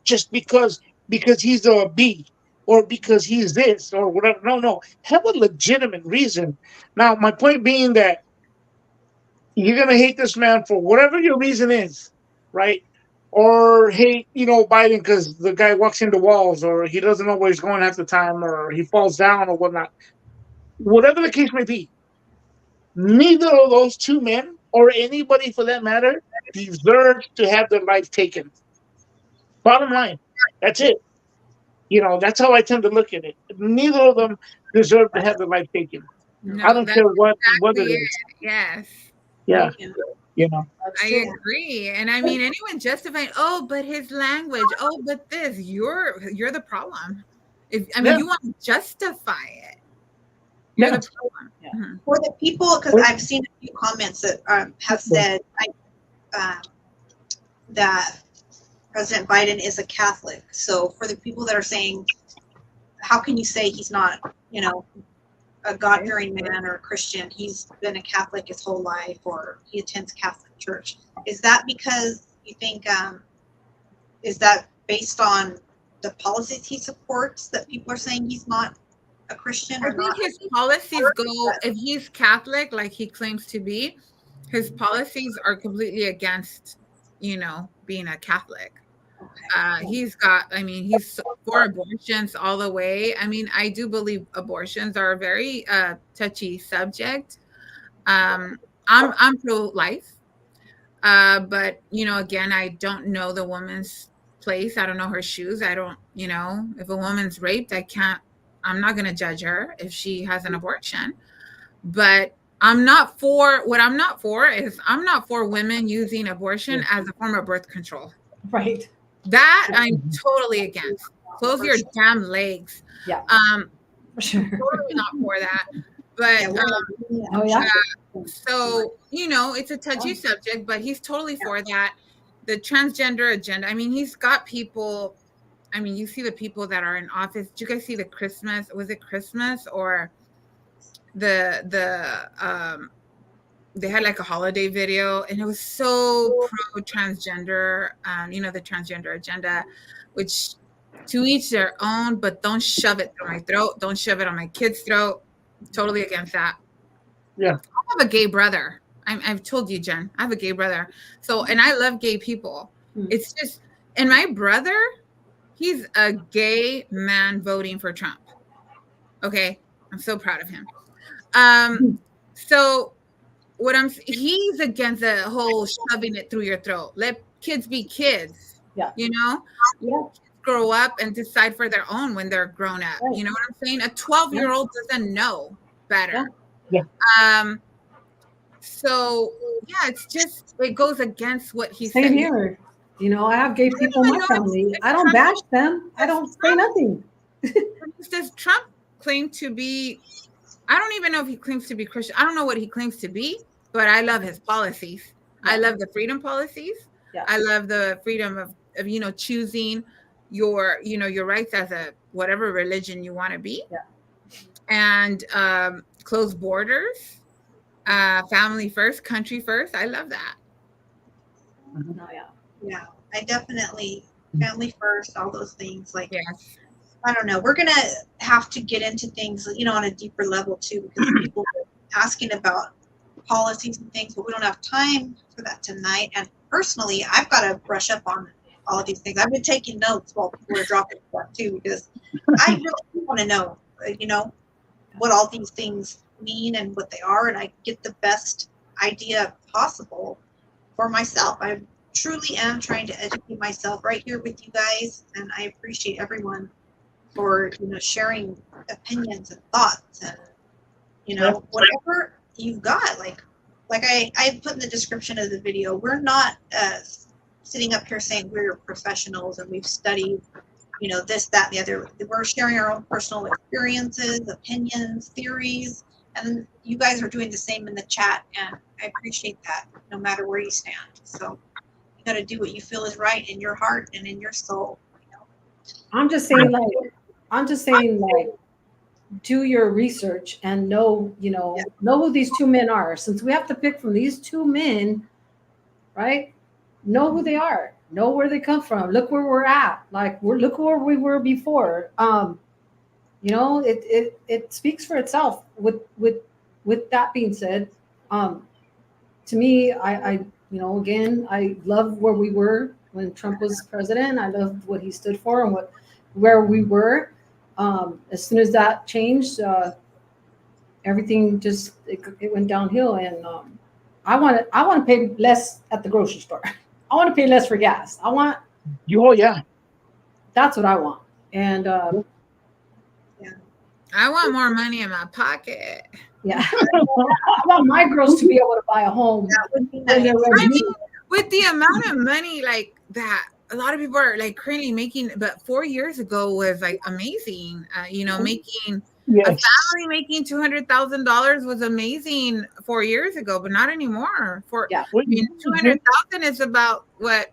he's a B or because he's this or whatever. No, have a legitimate reason. Now, my point being that you're gonna hate this man for whatever your reason is, right? Or hate, Biden because the guy walks into walls, or he doesn't know where he's going half the time, or he falls down, or whatnot. Whatever the case may be, neither of those two men, or anybody for that matter, deserves to have their life taken. Bottom line, that's it. That's how I tend to look at it. Neither of them deserve to have their life taken. No, I don't care what it is. Yes. Yeah. I agree. And I mean, anyone justifying, but his language, but this, you're the problem. You want to justify it. You're the problem. Yeah. Mm-hmm. For the people, because I've seen a few comments that have said that President Biden is a Catholic. So for the people that are saying, how can you say he's not, a God-fearing man or a Christian? He's been a Catholic his whole life, or he attends Catholic church. Is that because you think, is that based on the policies he supports that people are saying he's not a Christian? I think his policies go, if he's Catholic, like he claims to be, his policies are completely against, being a Catholic. He's got, I mean, he's for abortions all the way. I mean, I do believe abortions are a very touchy subject. I'm pro-life, but you know, again, I don't know the woman's place. I don't know her shoes. I don't, you know, if a woman's raped, I'm not going to judge her if she has an abortion. But I'm not for I'm not for women using abortion as a form of birth control. Right. That I'm totally against. Close your damn legs. Yeah. For sure. Totally not for that. But so, you know, it's a touchy subject, but he's totally for that. The transgender agenda. I mean, he's got people. I mean, you see the people that are in office. Did you guys see the Christmas? Was it Christmas or they had like a holiday video, and it was so pro transgender. You know, the transgender agenda, which to each their own, but don't shove it down my throat. Don't shove it on my kid's throat. Totally against that. Yeah. I have a gay brother. I've told you, Jen, I have a gay brother. So, and I love gay people. It's just, and my brother, he's a gay man voting for Trump. Okay. I'm so proud of him. So he's against the whole shoving it through your throat. Let kids be kids. Yeah. You know? Yeah. Grow up and decide for their own when they're grown up. Right. You know what I'm saying? A 12-year-old doesn't know better. Yeah. So yeah, it's just, it goes against what he's saying. Here. You know, I have gay people in my family. I don't bash them. I don't say nothing. Does Trump claim to be, I don't even know if he claims to be Christian. I don't know what he claims to be, but I love his policies. Yeah. I love the freedom policies. Yeah. I love the freedom of you know, choosing your, you know, your rights as a whatever religion you want to be. Yeah. And closed borders, family first, country first. I love that. Oh, yeah, I definitely family first, all those things. Like, yes. I don't know. We're gonna have to get into things, you know, on a deeper level too, because people are asking about policies and things, but we don't have time for that tonight. And personally, I've got to brush up on all of these things. I've been taking notes while people are dropping stuff too, because I really want to know, you know, what all these things mean and what they are, and I get the best idea possible for myself. I truly am trying to educate myself right here with you guys, and I appreciate everyone for, you know, sharing opinions and thoughts and, you know, whatever you've got. Like I put in the description of the video, we're not sitting up here saying we're professionals and we've studied, you know, this, that, and the other. We're sharing our own personal experiences, opinions, theories, and you guys are doing the same in the chat, and I appreciate that no matter where you stand. So you got to do what you feel is right in your heart and in your soul. You know? I'm just saying, like, do your research and know, you know, know who these two men are. Since we have to pick from these two men, right? Know who they are. Know where they come from. Look where we're at. Like, look where we were before. You know, it speaks for itself. With that being said, to me, I you know, again, I love where we were when Trump was president. I loved what he stood for and where we were. As soon as that changed, everything just it went downhill. And I want to pay less at the grocery store. I want to pay less for gas. I want. Oh yeah. That's what I want. And I want more money in my pocket. Yeah. I want my girls to be able to buy a home. That would be nice. I mean, with the amount of money like that, a lot of people are like currently making, but 4 years ago was like amazing. You know, making a family making $200,000 was amazing 4 years ago, but not anymore. I mean, 200,000 is about what,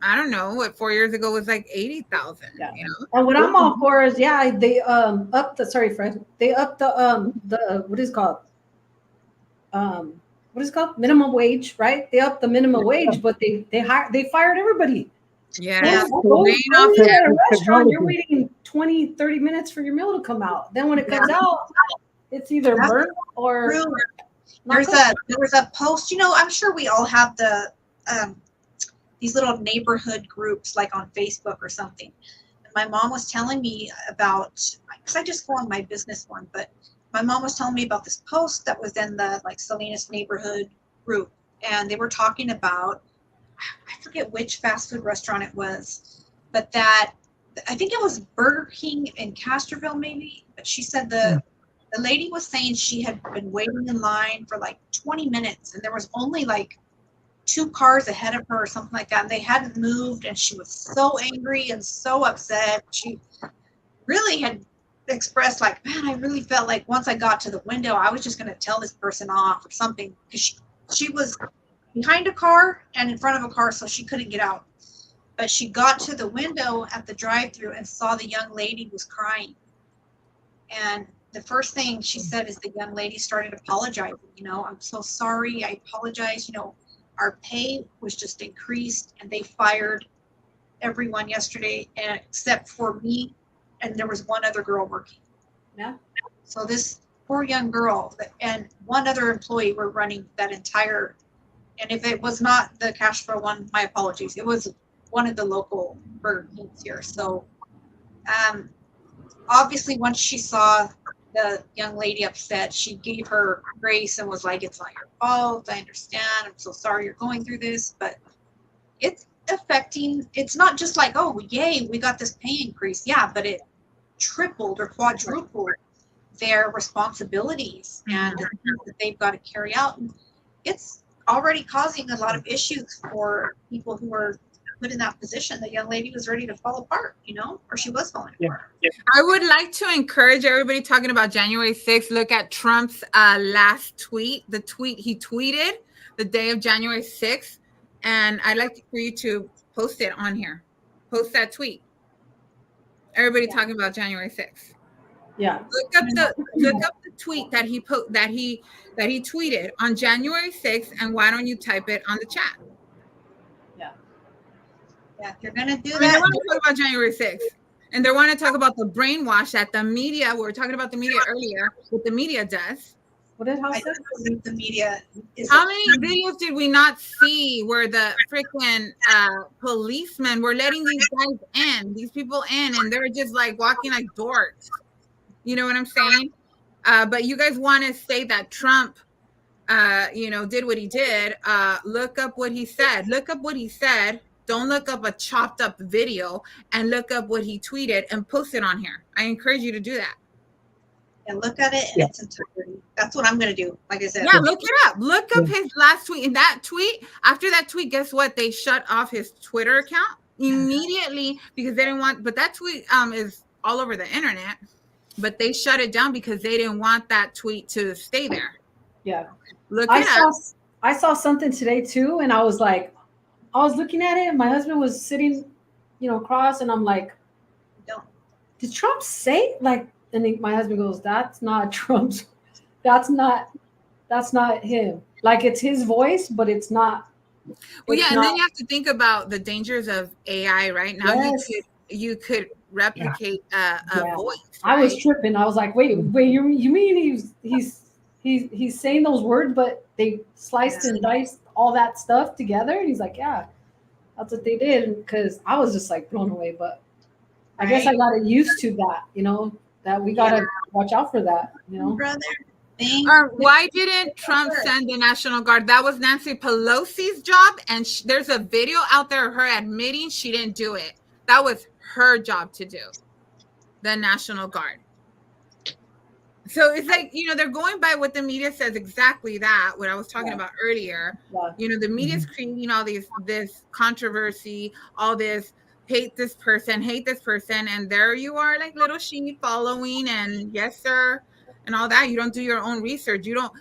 I don't know, what 4 years ago was like 80,000. Yeah. You know, and what I'm all for is they upped the they upped the what is it called minimum wage, right? They upped the minimum wage, but they fired everybody. Yeah. Go at a restaurant, you're waiting 20, 30 minutes for your meal to come out. Then when it comes out, it's either burnt or there was a post, you know, I'm sure we all have the these little neighborhood groups like on Facebook or something. And my mom was telling me about, because I just go on my business one, but my mom was telling me about this post that was in the like Salinas neighborhood group, and they were talking about, I forget which fast food restaurant it was, but that I think it was Burger King in Castroville maybe, but she said the lady was saying she had been waiting in line for like 20 minutes and there was only like 2 cars ahead of her or something like that, and they hadn't moved, and she was so angry and so upset. She really had expressed like, man, I really felt like once I got to the window, I was just going to tell this person off or something, because she was behind a car and in front of a car, so she couldn't get out. But she got to the window at the drive-thru and saw the young lady was crying. And the first thing she said is the young lady started apologizing. You know, I'm so sorry. I apologize. You know, our pay was just increased, and they fired everyone yesterday except for me, and there was one other girl working. Yeah. So this poor young girl and one other employee were running that entire, and if it was not the cash flow one, my apologies. It was one of the local Burger Kings here. So obviously once she saw the young lady upset, she gave her grace and was like, it's not your fault. I understand. I'm so sorry you're going through this, but it's affecting, it's not just like, oh, yay, we got this pay increase. Yeah, but it tripled or quadrupled their responsibilities and the things that they've got to carry out. And it's already causing a lot of issues for people who are put in that position. The young lady was ready to fall apart, you know, or she was falling apart. Yeah. I would like to encourage everybody talking about January 6th. Look at Trump's last tweet, the tweet he tweeted the day of January 6th. And I'd like for you to post it on here. Post that tweet. Everybody talking about January 6th. Yeah. Look up the tweet that he tweeted on January 6th, and why don't you type it on the chat? Yeah, if you're gonna do They that, want to talk about January 6th, and they want to talk about the brainwash that the media. We were talking about the media earlier. What the media does. What did I don't believe the media is. How many videos did we not see where the freaking policemen were letting these guys in, these people in, and they're just like walking like dorks? You know what I'm saying? But you guys want to say that Trump, did what he did. Look up what he said. Look up what he said. Don't look up a chopped up video, and look up what he tweeted and post it on here. I encourage you to do that. And look at it in its entirety. That's what I'm going to do. Like I said. Yeah, look it up. Look up his last tweet. And that tweet, after that tweet, guess what? They shut off his Twitter account immediately because they didn't want, but that tweet is all over the internet, but they shut it down because they didn't want that tweet to stay there. Yeah. Look it up. I saw something today too, and I was looking at it, and my husband was sitting, across, and I'm like, did Trump say like? And then my husband goes, "That's not Trump's. That's not him. Like it's his voice, but it's not." Well, yeah, and then you have to think about the dangers of AI. Right now, you could replicate a voice. Right? I was tripping. I was like, "Wait, you mean he's saying those words, but they sliced and diced all that stuff together?" And he's like, "Yeah, that's what they did." Because I was just like blown away. But I guess I got used to that, that we got to watch out for that, Brother. Why didn't Trump send the National Guard? That was Nancy Pelosi's job. And there's a video out there of her admitting she didn't do it. That was her job to do, the National Guard. So it's like, they're going by what the media says, exactly that, what I was talking about earlier. Yeah. The media's creating all this controversy, all this hate this person, and there you are like little sheep following, and yes, sir, and all that. You don't do your own research. You don't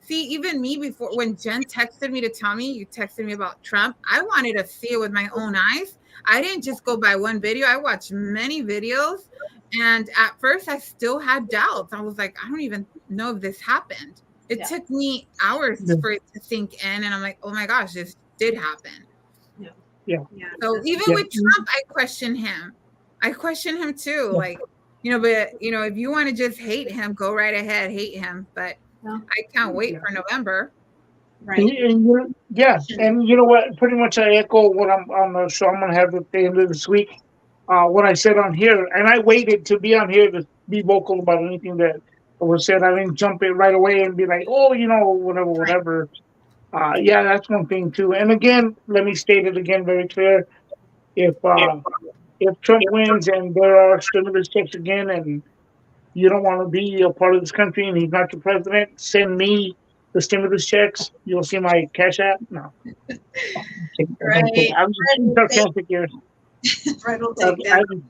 even me before when Jen texted me to tell me, you texted me about Trump, I wanted to see it with my own eyes. I didn't just go by one video. I watched many videos. And at first, I still had doubts. I was like, I don't even know if this happened. It took me hours for it to sink in. And I'm like, oh my gosh, this did happen. Yeah. So even with Trump, I question him. I question him too. Like, but if you want to just hate him, go right ahead, hate him. But I can't wait for November. Right. Yeah, and you know what? Pretty much I echo what I'm on the show I'm gonna have at the end of this week. What I said on here, and I waited to be on here to be vocal about anything that was said. I didn't jump in right away and be like, oh, whatever, Right. whatever. Yeah, that's one thing too. And again, let me state it again very clear. If Trump wins and there are stimulus checks again, and you don't want to be a part of this country and he's not your president, send me the stimulus checks. You'll see my cash app. No, Right. I'm just being sarcastic here. Fred will I, take I, them. you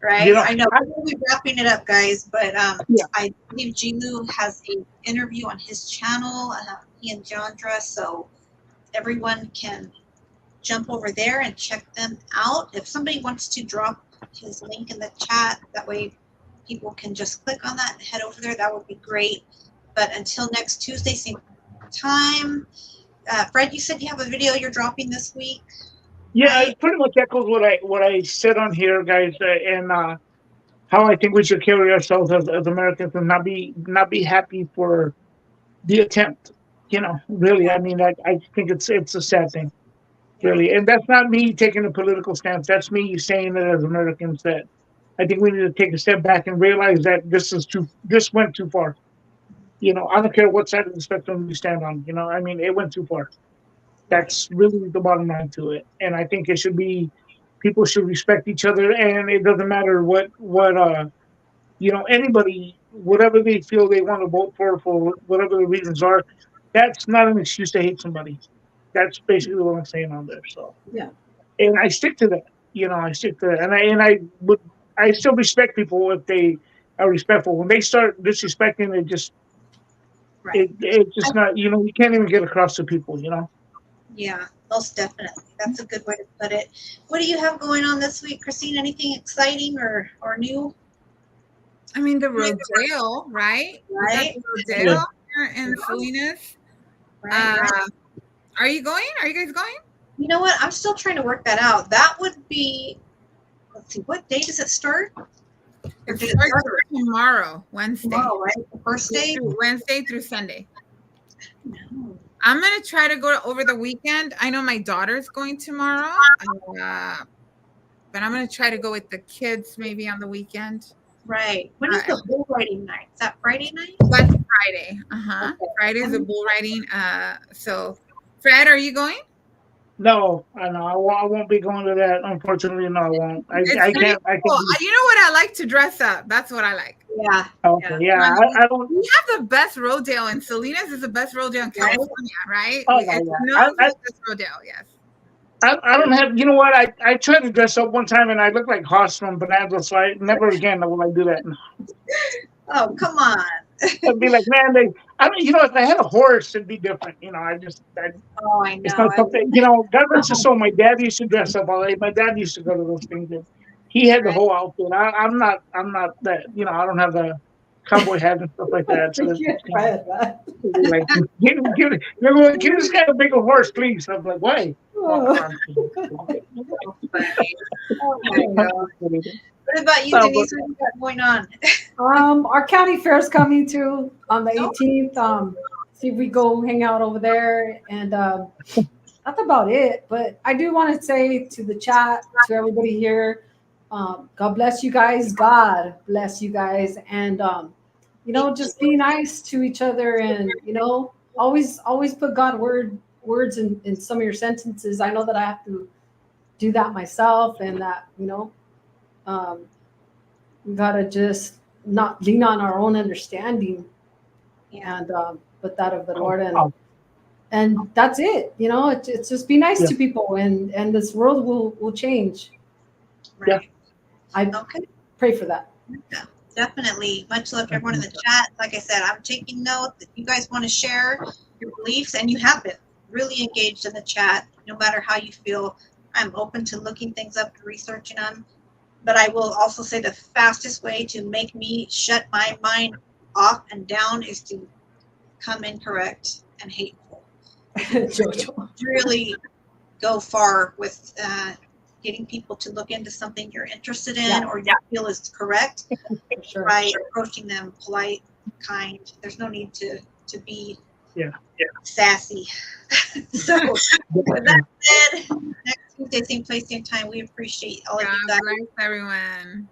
Right. know, I know we'll be wrapping it up, guys, but yeah, I believe Jimu has an interview on his channel, he and Jandra, so everyone can jump over there and check them out. If somebody wants to drop his link in the chat, that way people can just click on that and head over there. That would be great. But until next Tuesday, same time. Fred, you said you have a video you're dropping this week, yeah, right? it pretty much echoes what I said on here, guys, and how I think we should carry ourselves as Americans and not be happy for the attempt. Really, Yeah. I mean, I think it's a sad thing, really, and that's not me taking a political stance. That's me saying it as Americans that I think we need to take a step back and realize that this went too far. I don't care what side of the spectrum you stand on. I mean, it went too far. Right. That's really the bottom line to it. And I think it should be people should respect each other, and it doesn't matter what anybody, whatever they feel they want to vote for whatever the reasons are. That's not an excuse to hate somebody. That's basically what I'm saying on there. So, Yeah. and I stick to that. I stick to that, and I still respect people if they are respectful. When they start disrespecting, Right. it's just not. You can't even get across to people. Yeah, most definitely. That's a good way to put it. What do you have going on this week, Christine? Anything exciting or new? I mean, the rodeo, right? We got Right, the Yeah. rodeo here in Salinas. right, right. Are you going? Are you guys going? You know what? I'm still trying to work that out. That would be, let's see, what day does it start? Or It did it starts start tomorrow, Wednesday. tomorrow, right? The first day? Wednesday through Sunday. No. I'm gonna try to go over the weekend. I know my daughter's going tomorrow, but I'm gonna try to go with the kids maybe on the weekend. Right. When is the bull riding night? Is that Friday night? That's Friday. Okay. Friday's the bull riding. So, Fred, are you going? No, I know. I won't be going to that. Unfortunately, no, I won't. I It's can't. pretty I cool. can't. You know what I like to dress up. That's what I like. Yeah. Okay, yeah. I don't. We have the best rodeo in Salinas. Is the best rodeo in California, right? Oh, It's yeah. known for the best rodeo. Yes. I don't have. You know what? I tried to dress up one time and I looked like Hoss from Bonanza. So never again will I do that. Oh, come on. I'd be like, man, if I had a horse, it'd be different. Oh, I It's know. not something. God rest his soul. My dad used to dress up all day. My dad used to go to those things. And he had the whole outfit. I'm not that. I don't have the cowboy hat and stuff like that. So like, give this guy a bigger horse, please. I'm like, why? Oh. What about you, Denise? What you got going on? Our county fair is coming too on the 18th. See if we go hang out over there, and that's about it. But I do want to say to the chat, to everybody here, God bless you guys. God bless you guys, and just be nice to each other, and always put words in some of your sentences. I know that I have to do that myself, and that we gotta just not lean on our own understanding, and but that of the Lord, and that's it. It's just be nice to people, and this world will change. Right. I pray for that. Yeah, definitely. Much love to everyone in the chat. Like I said, I'm taking note that you guys want to share your beliefs, and you have been really engaged in the chat. No matter how you feel, I'm open to looking things up and researching them. But I will also say the fastest way to make me shut my mind off and down is to come incorrect and hateful. Really go far with getting people to look into something you're interested in or you feel is correct by approaching them polite, kind. There's no need to be Yeah. Sassy. So with that said, next Tuesday, same place, same time. We appreciate all of you guys. God bless everyone.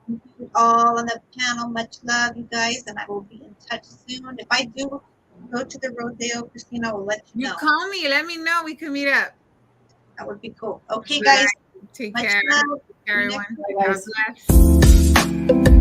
All on the panel. Much love, you guys, and I will be in touch soon. If I do go to the rodeo, Christina will let you know. You call me. Let me know. We can meet up. That would be cool. Okay, guys. Take Much care. love. Everyone. Bye, guys. God bless.